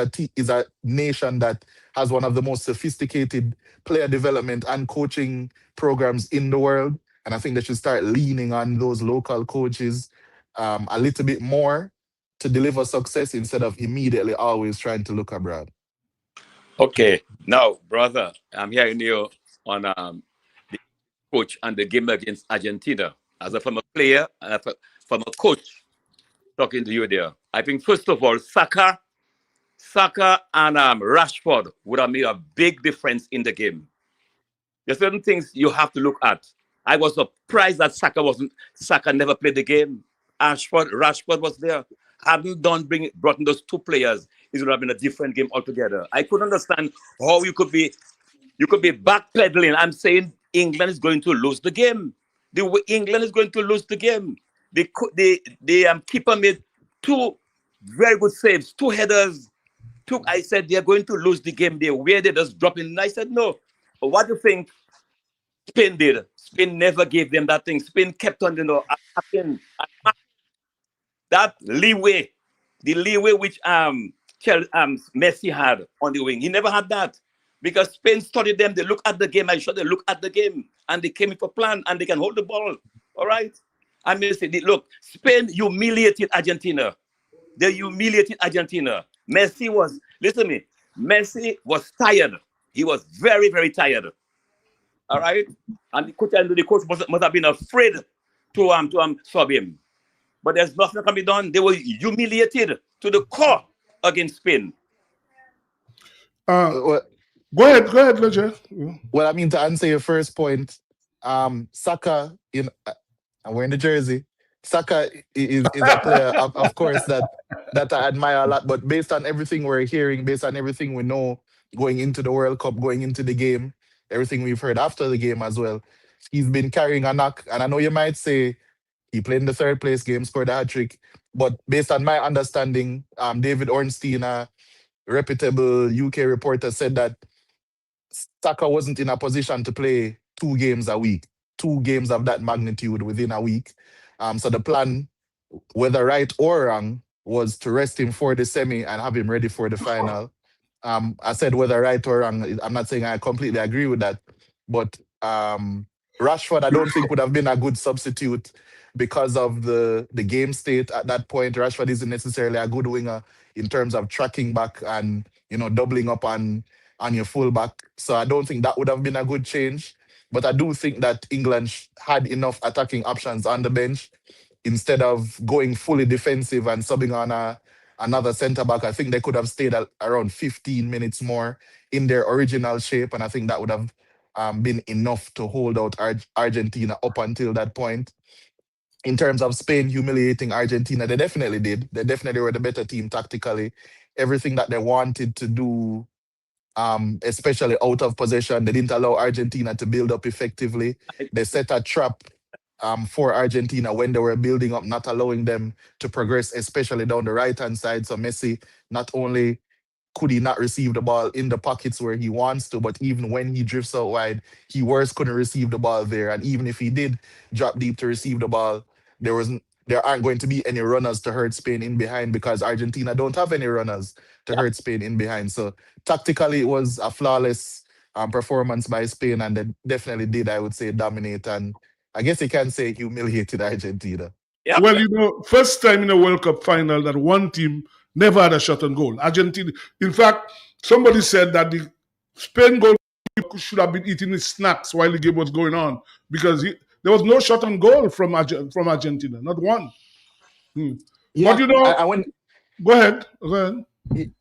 a nation that has one of the most sophisticated player development and coaching programs in the world. And I think they should start leaning on those local coaches a little bit more to deliver success instead of immediately always trying to look abroad. Okay, now, brother, I'm hearing you on the coach and the game against Argentina. As a former player and a former coach, talking to you there. I think, first of all, Saka and Rashford would have made a big difference in the game. There's certain things you have to look at. I was surprised that Saka never played the game. Rashford was there. Hadn't brought in those two players, it would have been a different game altogether. I couldn't understand how you could be backpedaling. I'm saying England is going to lose the game. England is going to lose the game. The keeper made two very good saves, two headers. I said they're going to lose the game. They just drop in. I said no. But what do you think Spain did? Spain never gave them that thing. Spain kept on, attacking. That leeway, the leeway which Messi had on the wing, he never had that because Spain studied them. They look at the game. I sure they look at the game and they came in for plan and they can hold the ball. All right. I mean, look, Spain humiliated Argentina. They humiliated Argentina. Messi was tired. He was very, very tired. All right. And the coach must have been afraid to sub him. But there's nothing that can be done. They were humiliated to the core against Spain. Go ahead, Roger. Well, I mean, to answer your first point, Saka, I'm wearing the jersey. Saka is a player, of course, that I admire a lot. But based on everything we're hearing, based on everything we know going into the World Cup, going into the game, everything we've heard after the game as well, he's been carrying a knock. And I know you might say, he played in the third place game, scored a hat-trick. But based on my understanding, David Ornstein, a reputable UK reporter, said that Saka wasn't in a position to play 2 games a week, 2 games of that magnitude within a week. So the plan, whether right or wrong, was to rest him for the semi and have him ready for the final. I said whether right or wrong, I'm not saying I completely agree with that. But Rashford, I don't think would have been a good substitute because of the game state at that point. Rashford isn't necessarily a good winger in terms of tracking back and doubling up on your fullback. So I don't think that would have been a good change. But I do think that England had enough attacking options on the bench instead of going fully defensive and subbing on another centre back. I think they could have stayed at around 15 minutes more in their original shape, and I think that would have been enough to hold out Argentina up until that point. In terms of Spain humiliating Argentina, they definitely did. They definitely were the better team tactically. Everything that they wanted to do, especially out of possession, they didn't allow Argentina to build up effectively. They set a trap for Argentina when they were building up, not allowing them to progress, especially down the right-hand side. So Messi, not only could he not receive the ball in the pockets where he wants to, but even when he drifts out wide, he worse couldn't receive the ball there. And even if he did drop deep to receive the ball, there aren't going to be any runners to hurt Spain in behind because Argentina don't have any runners to hurt Spain in behind. So tactically, it was a flawless performance by Spain, and they definitely did, I would say, dominate. And I guess you can say humiliated Argentina. Yeah. Well, first time in a World Cup final that one team never had a shot on goal. Argentina, in fact, somebody said that the Spain goal should have been eating his snacks while the game was going on because there was no shot on goal from Argentina, not one. Yeah, but go ahead.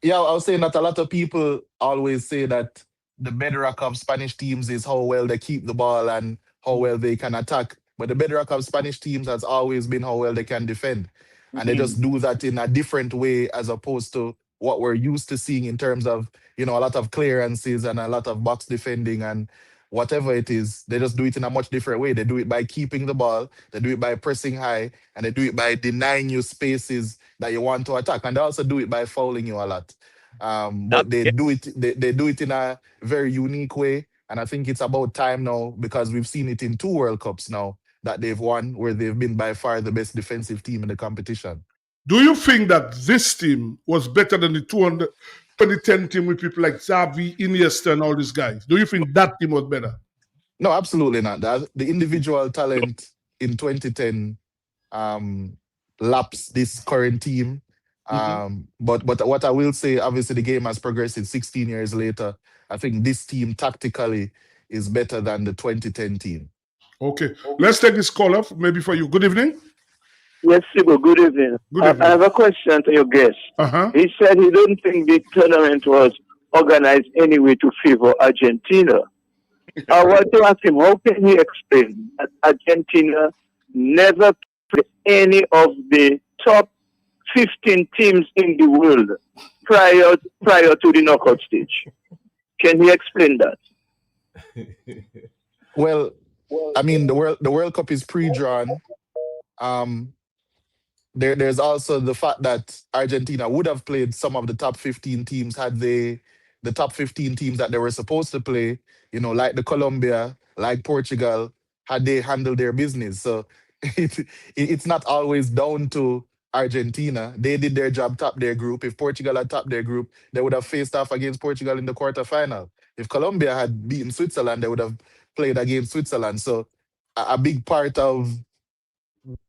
Yeah, I was saying that a lot of people always say that the bedrock of Spanish teams is how well they keep the ball and how well they can attack. But the bedrock of Spanish teams has always been how well they can defend. And they just do that in a different way as opposed to what we're used to seeing in terms of, a lot of clearances and a lot of box defending and whatever it is, they just do it in a much different way. They do it by keeping the ball, they do it by pressing high, and they do it by denying you spaces that you want to attack. And they also do it by fouling you a lot. But they do it they do it in a very unique way. And I think it's about time now, because we've seen it in 2 World Cups now that they've won, where they've been by far the best defensive team in the competition. Do you think that this team was better than the 2010 team with people like Xavi, Iniesta, and all these guys? Do you think that team was better? No, absolutely not. The individual talent in 2010 laps this current team. But what I will say, obviously, the game has progressed 16 years later. I think this team tactically is better than the 2010 team. Okay, let's take this call off. Maybe for you. Good evening. Yes, Sibo, good evening. I have a question to your guest. He said he don't think the tournament was organized anyway to favor Argentina. I want to ask him, how can he explain that Argentina never played any of the top 15 teams in the world prior to the knockout stage? Can he explain that? Well, I mean, the World Cup is pre-drawn. There's also the fact that Argentina would have played some of the top 15 teams had the top 15 teams that they were supposed to play, like the Colombia, like Portugal, had they handled their business. So it's not always down to Argentina. They did their job, top their group. If Portugal had topped their group, they would have faced off against Portugal in the quarterfinal. If Colombia had beaten Switzerland, they would have played against Switzerland. So a big part of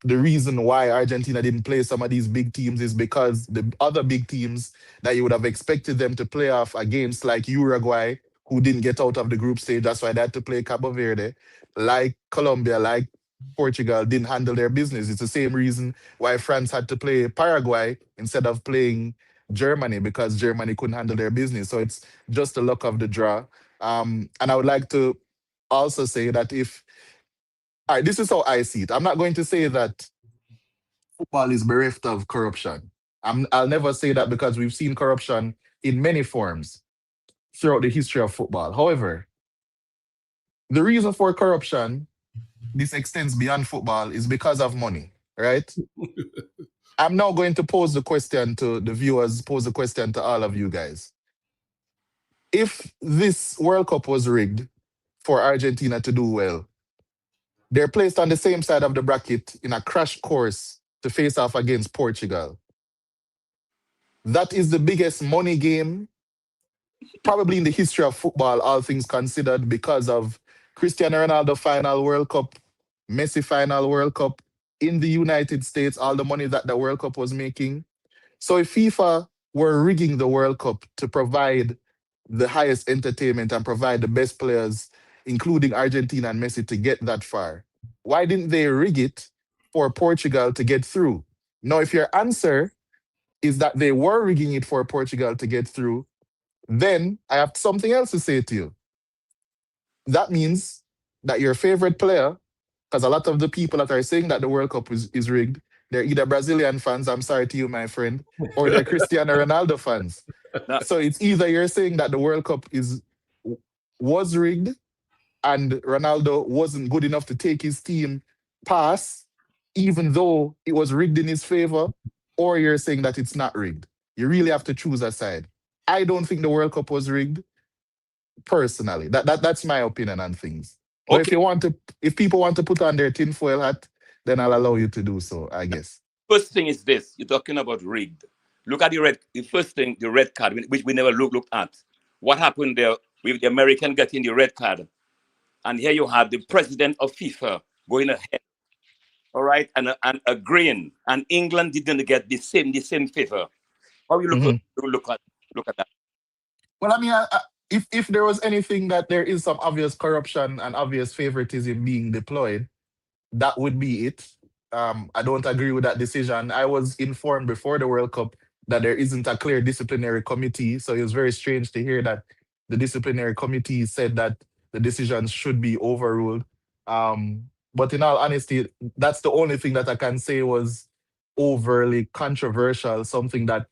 the reason why Argentina didn't play some of these big teams is because the other big teams that you would have expected them to play off against, like Uruguay, who didn't get out of the group stage, that's why they had to play Cabo Verde, like Colombia, like Portugal, didn't handle their business. It's the same reason why France had to play Paraguay instead of playing Germany, because Germany couldn't handle their business. So it's just the luck of the draw. And I would like to also say that all right, this is how I see it. I'm not going to say that football is bereft of corruption. I'll never say that, because we've seen corruption in many forms throughout the history of football. However, the reason for corruption, this extends beyond football, is because of money, right? I'm now going to pose the question to the viewers, pose the question to all of you guys. If this World Cup was rigged for Argentina to do well, they're placed on the same side of the bracket in a crash course to face off against Portugal. That is the biggest money game probably in the history of football, all things considered, because of Cristiano Ronaldo final World Cup, Messi final World Cup, in the United States, all the money that the World Cup was making. So if FIFA were rigging the World Cup to provide the highest entertainment and provide the best players, including Argentina and Messi, to get that far, why didn't they rig it for Portugal to get through? Now, if your answer is that they were rigging it for Portugal to get through, then I have something else to say to you. That means that your favorite player, because a lot of the people that are saying that the World Cup is rigged, they're either Brazilian fans, I'm sorry to you, my friend, or they're Cristiano Ronaldo fans. So it's either you're saying that the World Cup was rigged and Ronaldo wasn't good enough to take his team past, even though it was rigged in his favor, or you're saying that it's not rigged. You really have to choose a side. I don't think the World Cup was rigged, personally. That's my opinion on things. But if people want to put on their tinfoil hat, then I'll allow you to do so, I guess. First thing is this: you're talking about rigged. Look at the first thing, the red card, which we never looked at. What happened there with the American getting the red card? And here you have the president of FIFA going ahead, all right, and agreeing, and England didn't get the same favor. How you look at that? Well, I mean, if there was anything that there is some obvious corruption and obvious favoritism being deployed, that would be it. I don't agree with that decision. I was informed before the World Cup that there isn't a clear disciplinary committee, so it was very strange to hear that the disciplinary committee said that the decisions should be overruled. But in all honesty, that's the only thing that I can say was overly controversial, something that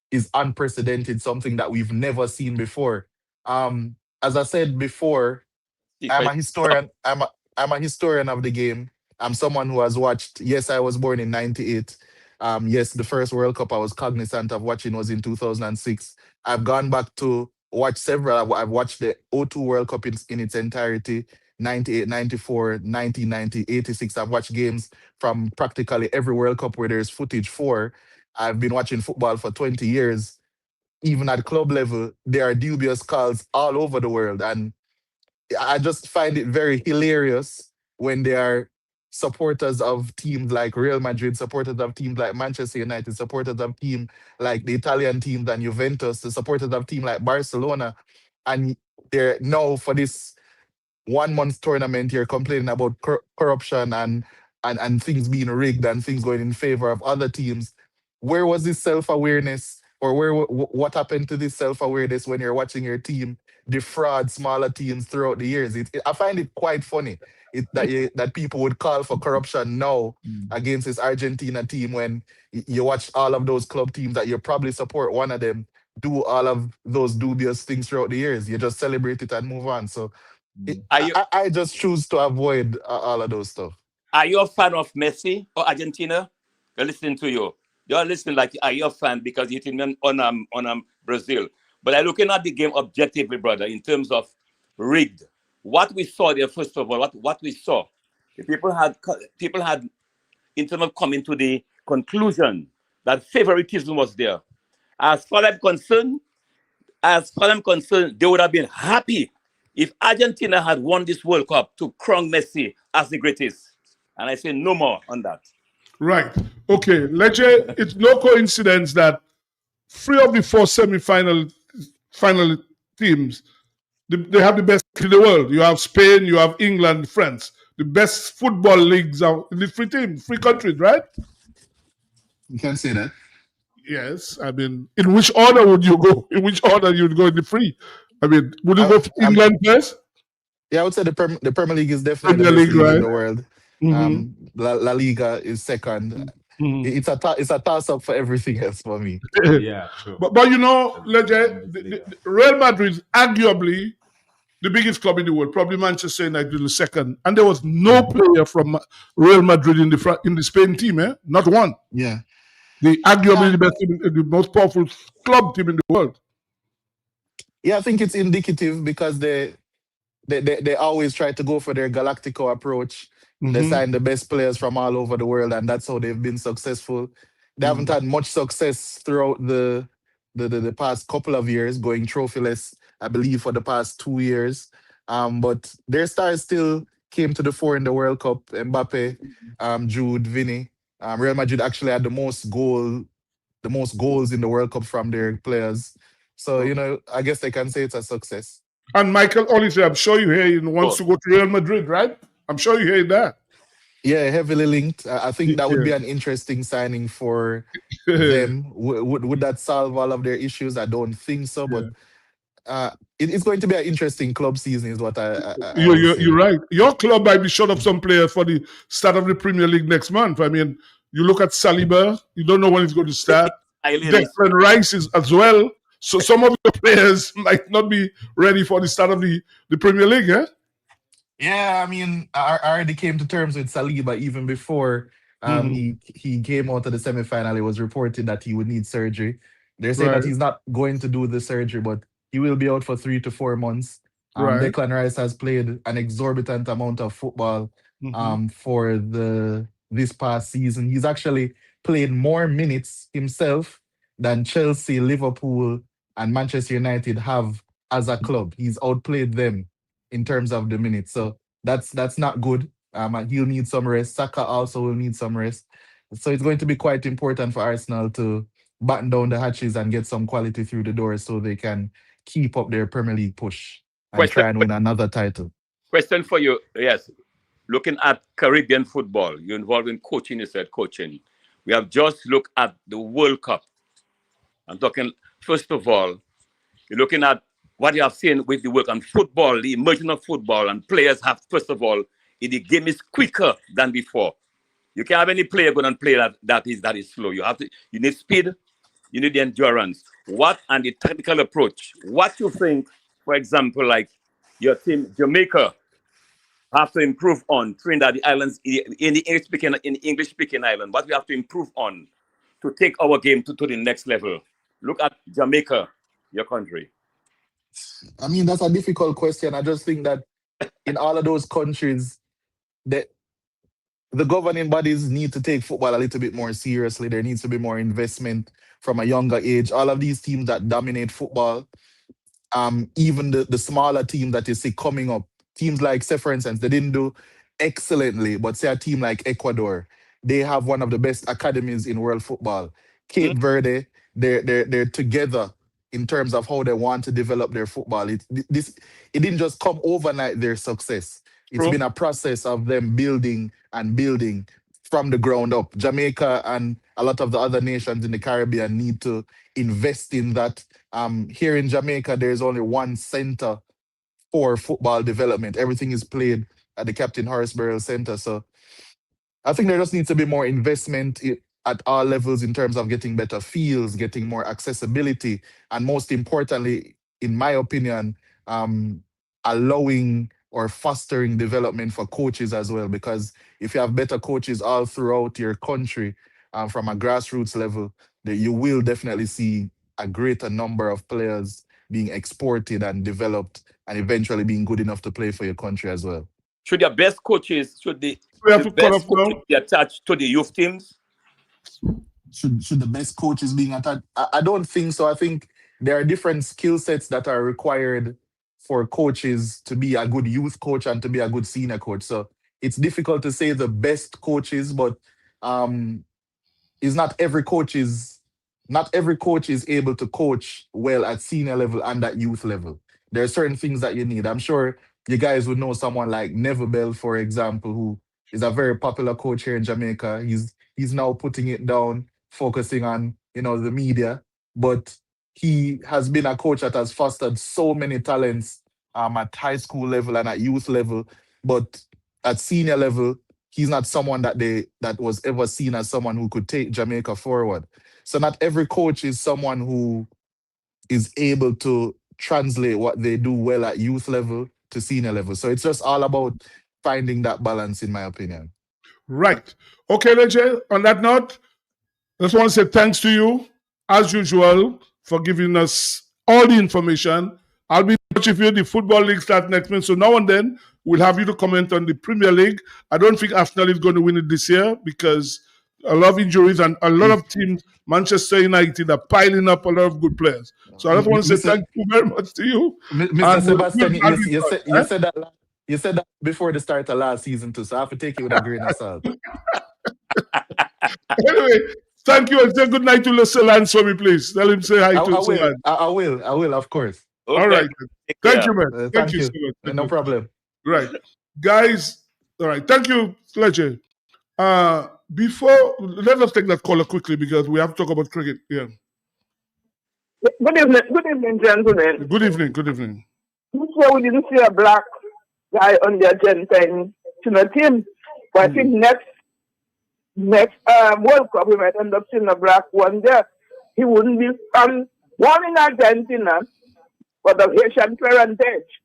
is unprecedented, something that we've never seen before. As I said before, I'm a historian. I'm a historian of the game. I'm someone who has watched. Yes, I was born in '98. Yes, the first World Cup I was cognizant of watching was in 2006. I've gone back to watch several. I've watched the '02 World Cup in its entirety. 98, 94, 1990, 86. I've watched games from practically every World Cup where there's footage for. I've been watching football for 20 years. Even at club level, there are dubious calls all over the world. And I just find it very hilarious when there are supporters of teams like Real Madrid, supporters of teams like Manchester United, supporters of teams like the Italian teams and Juventus, the supporters of teams like Barcelona, and they're now for this 1 month tournament you're complaining about corruption and things being rigged and things going in favor of other teams. Where was this self-awareness, or what happened to this self-awareness when you're watching your team defraud smaller teams throughout the years? I find it quite funny that people would call for corruption now against this Argentina team when you watch all of those club teams that you probably support, one of them do all of those dubious things throughout the years. You just celebrate it and move on. So I just choose to avoid all of those stuff. Are you a fan of Messi or Argentina? They're listening to you. They're listening like, are you a fan because you're on Brazil? But I'm looking at the game objectively, brother, in terms of rigged. What we saw there, first of all, what we saw, the people had, in terms of coming to the conclusion that favoritism was there. As far as I'm concerned, they would have been happy if Argentina had won this World Cup to crown Messi as the greatest. And I say no more on that. Right. Okay. Leche, it's no coincidence that 3 of the 4 semi-final teams, they have the best in the world. You have Spain, you have England, France. The best football leagues are in the 3 countries, right? You can say that. Yes. I mean, in which order would you go? In which order you'd go in the 3? I mean, would you go for England first? Yeah, I would say the Premier League is definitely the best league in the world. La Liga is second. It's a toss-up for everything else for me. Yeah, sure. But you know, the Real Madrid is arguably the biggest club in the world, probably Manchester United in the second. And there was no player from Real Madrid in the Spain team, not one. Yeah. Arguably the most powerful club team in the world. Yeah, I think it's indicative because they always try to go for their Galactico approach. They sign the best players from all over the world, and that's how they've been successful. They haven't had much success throughout the past couple of years, going trophyless, I believe, for the past 2 years. But their stars still came to the fore in the World Cup. Mbappe, Jude, Vinny. Real Madrid actually had the most goals in the World Cup from their players. So, I guess they can say it's a success. And Michael Olise, I'm sure you hear he wants to go to Real Madrid, right? I'm sure you hear that. Yeah, heavily linked. I think that would be an interesting signing for them. Would that solve all of their issues? I don't think so, but it's going to be an interesting club season is what You're right. Your club might be short of some players for the start of the Premier League next month. I mean, you look at Saliba, you don't know when he's going to start. Declan Rice is as well. So some of the players might not be ready for the start of the Premier League, eh? Yeah, I mean, I already came to terms with Saliba even before he came out of the semi-final. It was reported that he would need surgery. They're saying that he's not going to do the surgery, but he will be out for 3 to 4 months. Declan Rice has played an exorbitant amount of football for this past season. He's actually played more minutes himself than Chelsea, Liverpool, and Manchester United have as a club. He's outplayed them in terms of the minutes. So that's not good. He'll need some rest. Saka also will need some rest. So it's going to be quite important for Arsenal to batten down the hatches and get some quality through the door so they can keep up their Premier League push and try and win another title. Question for you. Yes. Looking at Caribbean football, you're involved in coaching, you said coaching. We have just looked at the World Cup. I'm talking, first of all, you're looking at what you have seen with the work on football, the emergence of football, and players have, first of all, the game is quicker than before. You can't have any player going and play that is slow. You need speed, you need the endurance. What and the technical approach. What you think, for example, like your team, Jamaica, have to improve on Trinidad the Islands in the English speaking island. What we have to improve on to take our game to the next level. Look at Jamaica, your country. I mean, that's a difficult question. I just think that in all of those countries, the governing bodies need to take football a little bit more seriously. There needs to be more investment from a younger age. All of these teams that dominate football, even the smaller team that you see coming up, teams like, say, for instance, they didn't do excellently, but say a team like Ecuador, they have one of the best academies in world football. Cape Verde, they're together in terms of how they want to develop their football. It didn't just come overnight, their success. It's been a process of them building and building from the ground up. Jamaica and a lot of the other nations in the Caribbean need to invest in that. Here in Jamaica, there's only one center for football development. Everything is played at the Captain Horace Burrell Center. So I think there just needs to be more investment at all levels in terms of getting better fields, getting more accessibility, and most importantly, in my opinion, allowing or fostering development for coaches as well. Because if you have better coaches all throughout your country from a grassroots level, that you will definitely see a greater number of players being exported and developed and eventually being good enough to play for your country as well. Should your best coaches, the best coaches be attached to the youth teams? Should the best coaches being attached? I don't think so. I think there are different skill sets that are required for coaches to be a good youth coach and to be a good senior coach. So it's difficult to say the best coaches, but it's not every coach is able to coach well at senior level and at youth level. There are certain things that you need. I'm sure you guys would know someone like Neville Bell, for example, who is a very popular coach here in Jamaica. He's now putting it down, focusing on, the media, but he has been a coach that has fostered so many talents at high school level and at youth level, but at senior level, he's not someone that was ever seen as someone who could take Jamaica forward. So not every coach is someone who is able to translate what they do well at youth level to senior level. So it's just all about finding that balance, in my opinion. Right. Okay, Leje, on that note, I just want to say thanks to you, as usual, for giving us all the information. I'll be in touch with you. The Football League starts next month, so now and then we'll have you to comment on the Premier League. I don't think Arsenal is going to win it this year because a lot of injuries and a lot of teams, Manchester United, are piling up a lot of good players. So I just want to say thank you very much to you. Mr. Sebastian, you said that before the start of last season too, so I have to take it with a grain of salt. Anyway, thank you and say good night to Lance for me, please. Tell him say hi to Lance. I will, of course. Okay. All right. Thank you, man. Thank you so much. No problem. Right. Guys, all right. Thank you, Leje. Before, let us take that caller quickly because we have to talk about cricket. Yeah. Good evening, gentlemen. Good evening. This year we didn't see a black guy on the Argentine team, but I think next World Cup we might end up seeing a black one there. He wouldn't be born in Argentina, but of Haitian parentage.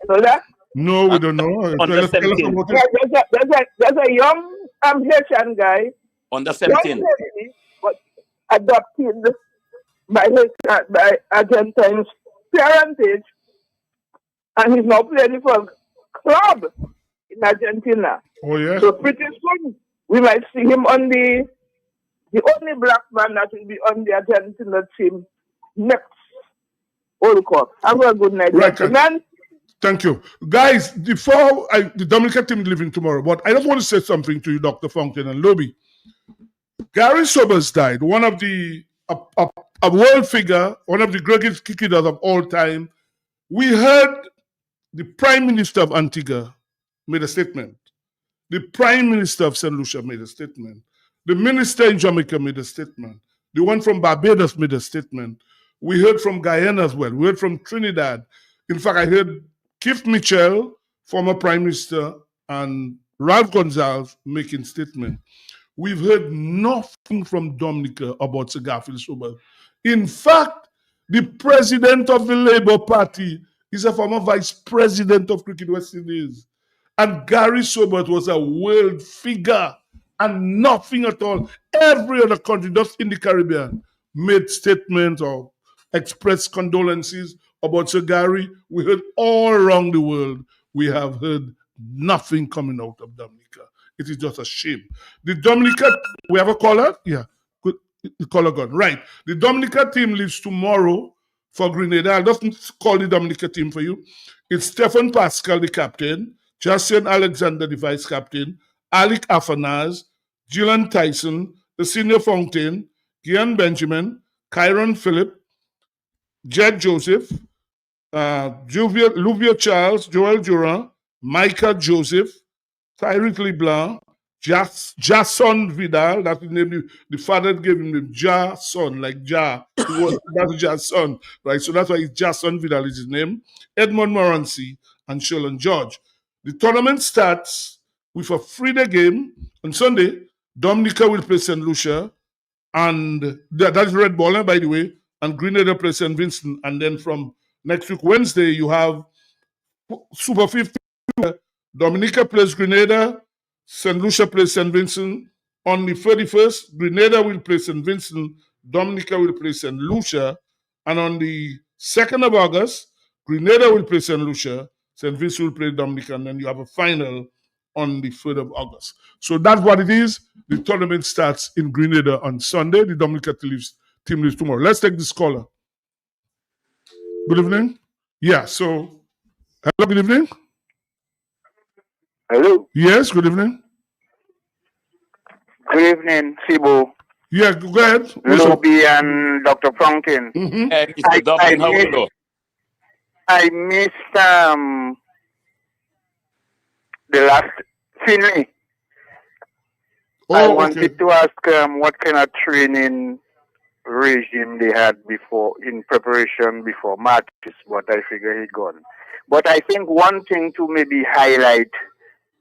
So that? No, we don't know. Under 17. There's a young Haitian guy. Under 17. But adopted by Argentine's parentage, and he's now playing for a club in Argentina. Oh yeah. So pretty soon we might see him on the only black man that will be on the Argentina team next World Cup. Have a good night, gentlemen. Thank you. Guys, before the Dominica team is leaving tomorrow, but I just want to say something to you, Dr. Fountain and Lobby. Gary Sobers died, one of the a world figure, one of the greatest cricketers of all time. We heard the Prime Minister of Antigua made a statement. The Prime Minister of St. Lucia made a statement. The Minister in Jamaica made a statement. The one from Barbados made a statement. We heard from Guyana as well. We heard from Trinidad. In fact, I heard Keith Mitchell, former Prime Minister, and Ralph Gonsalves making statement. We've heard nothing from Dominica about Sir Garfield Sobers. In fact, the president of the Labour Party He's a former vice president of Cricket West Indies. And Gary Sobert was a world figure and nothing at all. Every other country, just in the Caribbean, made statements or expressed condolences about Sir Gary. We heard all around the world. We have heard nothing coming out of Dominica. It is just a shame. The Dominica, we have a caller? Yeah, good. The caller gone. Right. The Dominica team leaves tomorrow for Grenada. I'll just call the Dominica team for you. It's Stephen Pascal, the captain, Jason Alexander, the vice captain, Alec Afanaz, Gillian Tyson, the senior fountain, Gian Benjamin, Kyron Phillip, Jed Joseph, Luvia Charles, Joel Durand, Micah Joseph, Tyreek LeBlanc, Jason Vidal, that's the name the father gave him the Jason, like Ja. That's Jason, right? So that's why it's Jason Vidal is his name. Edmond Morancy and Sherlon George. The tournament starts with a 3-day game on Sunday. Dominica will play St. Lucia, and that's Red Ball, by the way, and Grenada plays St. Vincent. And then from next week, Wednesday, you have Super 50. Dominica plays Grenada, St. Lucia plays St. Vincent. On the 31st, Grenada will play St. Vincent, Dominica will play St. Lucia. And on the 2nd of August, Grenada will play St. Lucia, St. Vincent will play Dominica, and then you have a final on the 3rd of August. So that's what it is. The tournament starts in Grenada on Sunday. The Dominica team leaves tomorrow. Let's take this caller. Good evening. Yeah, so, hello, good evening. Hello. Yes, good evening. Good evening, Sibo. Yeah, go ahead. Lobby and Dr. Franklin. Hey, Mr. Dublin, how are you? I missed the last Finley. I wanted to ask what kind of training regime they had before in preparation before matches, but I figure he'd gone. But I think one thing to maybe highlight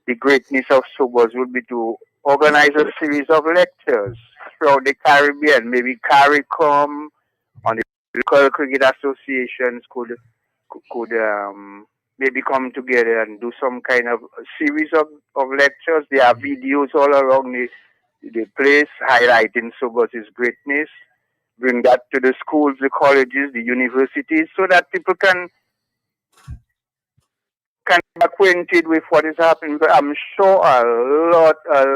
the greatness of Sobers would be to organize a series of lectures throughout the Caribbean. Maybe CARICOM on the local cricket associations could maybe come together and do some kind of series of lectures. There are videos all around the place highlighting Sobers' greatness. Bring that to the schools, the colleges, the universities, so that people can be acquainted with what is happening. But I'm sure a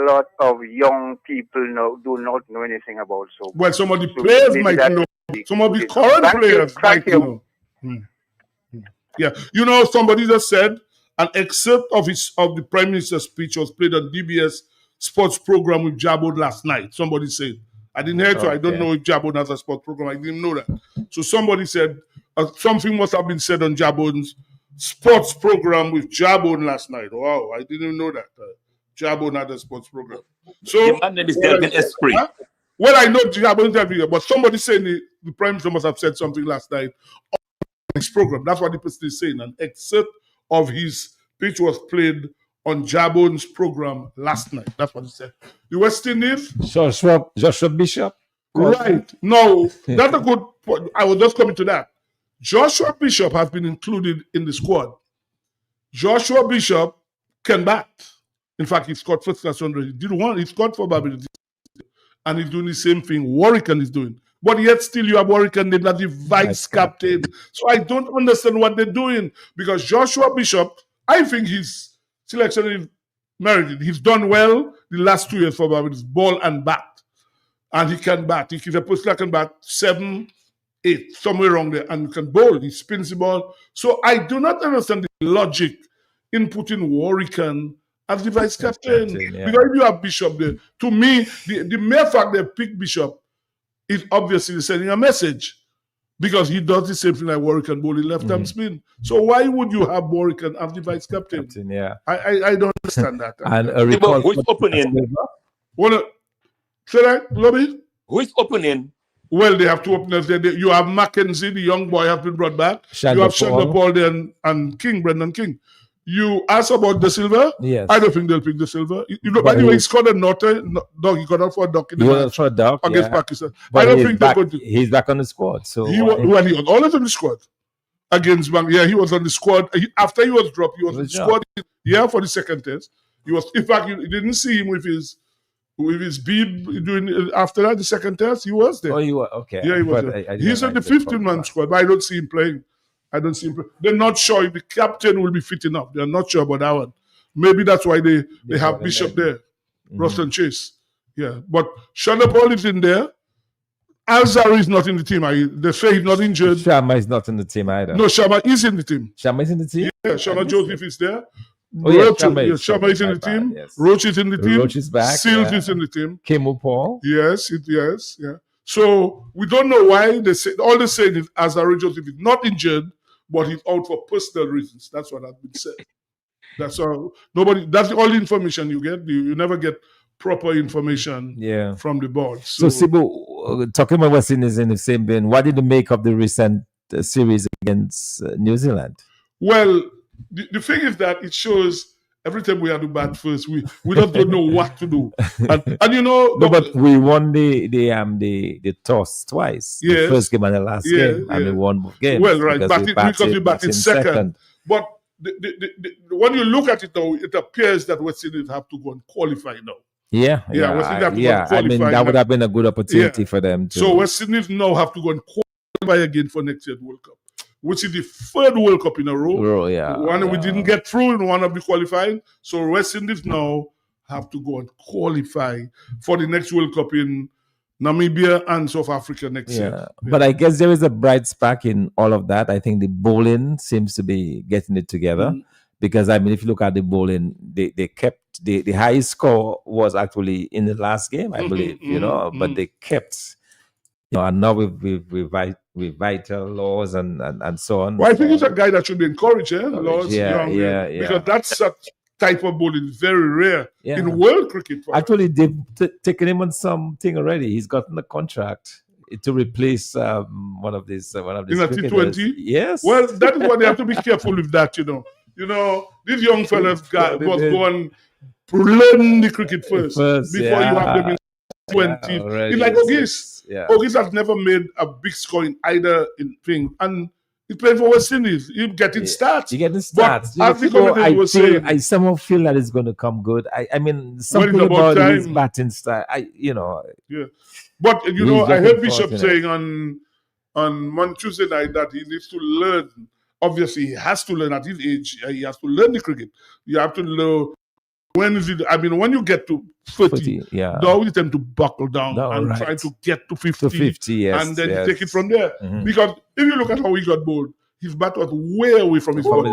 lot of young people do not know anything about Sobers. Well, some of the players might know. Some of the current players might know. Yeah, you know, somebody just said an excerpt of the Prime Minister's speech was played on DBS sports program with Jabon last night. Somebody said, I didn't hear it, so I don't know if Jabon has a sports program. I didn't know that. So somebody said something must have been said on Jabon's sports program with Jabon last night. Wow, I didn't know that. Jabon had a sports program. So well, I know Jabon's everywhere, but somebody saying the Prime Minister must have said something last night on his program. That's what the person is saying. An excerpt of his speech was played on Jabon's program last night. That's what he said. The West Indies. Joshua Bishop. Right. No, that's a good point. I was just coming to that. Joshua Bishop has been included in the squad. Joshua Bishop can bat. In fact, he scored first class 100. He scored for Barbados. And he's doing the same thing Warwican is doing. But yet still you have Warwican named as the vice captain. So I don't understand what they're doing. Because Joshua Bishop, I think his selection is merited. He's done well the last 2 years for Barbados, ball and bat. And he can bat. He's a person that can bat 7, 8, somewhere around there, and can bowl. He spins the ball. So I do not understand the logic in putting Warwican as the vice captain. Yeah. Because if you have Bishop there, to me, the mere fact they pick Bishop is obviously sending a message. Because he does the same thing like Warwican bowling left-arm spin. So why would you have Warwican as the vice captain? Yeah. I don't understand that. And a recall who's opening? Say that, Lobby? Who is opening? Well, they have 2 openers there. You have Mackenzie, the young boy, has been brought back. You have Shanda Paul there and King, Brendan King. You asked about De Silva? Yes. I don't think they'll pick De Silva. By the way, he scored a dog. He got out for a duck in the match against Pakistan. But I don't think they're going to. He's back on the squad. So he was always on the squad. against Bank. Yeah, he was on the squad. After he was dropped, he was on the Good job. squad. Yeah, for the second test. He was. In fact, you didn't see him with his beeb doing after that. The second test, he was there. Oh, you were okay. Yeah, he was But there. I He's didn't in the like the 15-man squad, but I don't see him playing. I don't see him play. They're not sure if the captain will be fit enough. They're not sure about that one. Maybe that's why they have Bishop there, Ruston Chase. Yeah, but Shonda Paul is in there. Alzari is not in the team. They say he's not injured. Shama is not in the team either. No, Shama is in the team. Shama is in the team? Yeah, Shama Joseph is there. Oh, yeah, Shama is in the team. yes. Roach is in the team. Roach is back. Seals is in the team. Kemu Paul. Yes, yeah. So we don't know why they say. All they say is Alzari Joseph is not injured, but he's out for personal reasons. That's what has been said. That's all. That's all the information you get. You never get proper information from the board. So Sibu, talking about West Indies in the same vein, what did you make of the recent series against New Zealand? Well, the thing is that it shows every time we have to bat first, we just don't know what to do. And you know, no, but we won the toss twice. Yes. The first game and the last game, and we won both games. Well, right, because we batted second. But when you look at it now, it appears that West Indies have to go and qualify now. Yeah. West Indies have to go and I mean, qualify that would now. have been a good opportunity for them to. So West Indies now have to go and qualify again for next year's World Cup, which is the third World Cup in a row. We didn't get through in one of the qualifying. So West Indies now have to go and qualify for the next World Cup in Namibia and South Africa next year. But I guess there is a bright spark in all of that. I think the bowling seems to be getting it together. Because I mean, if you look at the bowling, they kept the highest score was actually in the last game, I believe. But they kept, and now with Vital Laws and so on. Well, I think he's a guy that should be encouraged, Laws, Yeah. because that's a type of bowling is very rare in world cricket. Actually, they've taken him on something already. He's gotten a contract to replace one of these in a cricketers. T20. Yes. Well, that is why they have to be careful with that. These young fellas must go and learn the cricket first before you have them in 20. It's like Ogis. Ogis has never made a big score in either thing, and he's playing for West Indies. He's getting starts. You're getting starts. I somehow feel that it's going to come good. I mean, something about his batting style. But I heard Bishop saying on Tuesday night that he needs to learn. Obviously, he has to learn at his age. He has to learn the cricket. You have to know when is it. I mean, when you get to 30, now you tend to buckle down and try to get to 50, and then take it from there. Because if you look at how he got bowled, his bat was way away from his body.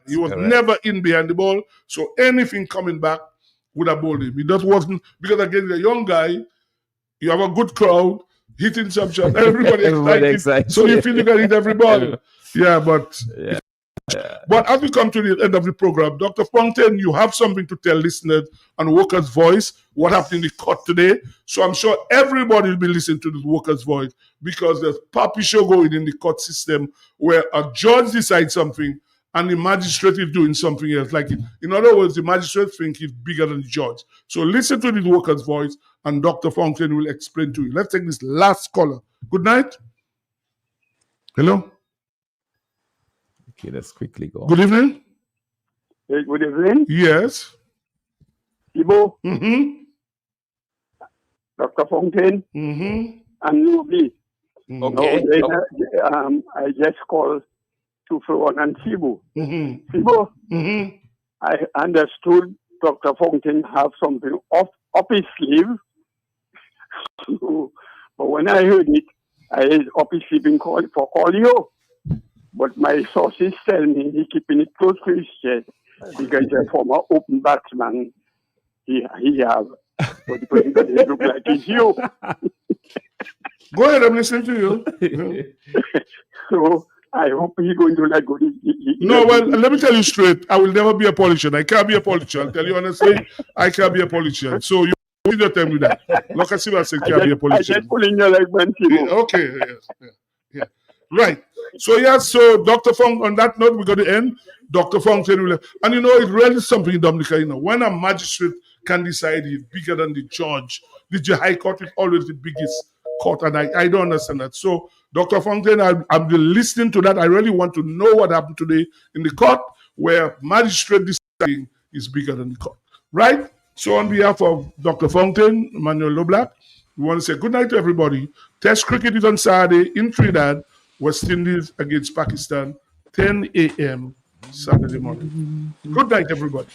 He was never in behind the ball. So anything coming back would have bowled him. He just wasn't, because again, the young guy, you have a good crowd, hitting some shots, everybody excited. So you feel you can hit every ball. But as we come to the end of the program, Dr. Fontaine, you have something to tell listeners on Workers' Voice, what happened in the court today. So I'm sure everybody will be listening to this Workers' Voice, because there's puppy show going in the court system where a judge decides something and the magistrate is doing something else. Like, in other words, the magistrate thinks he's bigger than the judge. So listen to this Workers' Voice and Dr. Fontaine will explain to you. Let's take this last caller. Good night. Hello. Okay, let's quickly go. Good evening. Hey, good evening. Yes. Ibo. Dr. Fontaine. And Nubi. Okay. I just called to Florent and Sibu. Sibu, I understood Dr. Fontaine have something up his sleeve. But when I heard it, I had up his sleeve for Colio. But my sources tell me he's keeping it close to his chest because he's a former open batsman. He have. But it look like it's you. Go ahead, I'm listening to you. So I hope he's going to let go. No, well, let me tell you straight. I will never be a politician. I can't be a politician. I'll tell you honestly, I can't be a politician. So you need to tell me that. Look, I see what I said, can't be a politician. I just pulling your leg, man. Okay, yes. Right. So Dr. Fong, on that note, we're going to end. Dr. Fong said, and it really is something, Dominica, when a magistrate can decide he's bigger than the judge, the High Court is always the biggest court, and I don't understand that. So, Dr. Fontaine, I'm listening to that. I really want to know what happened today in the court, where magistrate deciding is bigger than the court. Right? So, on behalf of Dr. Fontaine, Emmanuel Loblack, we want to say good night to everybody. Test cricket is on Saturday in Trinidad, West Indies against Pakistan, 10 a.m. Saturday morning. Good night, everybody.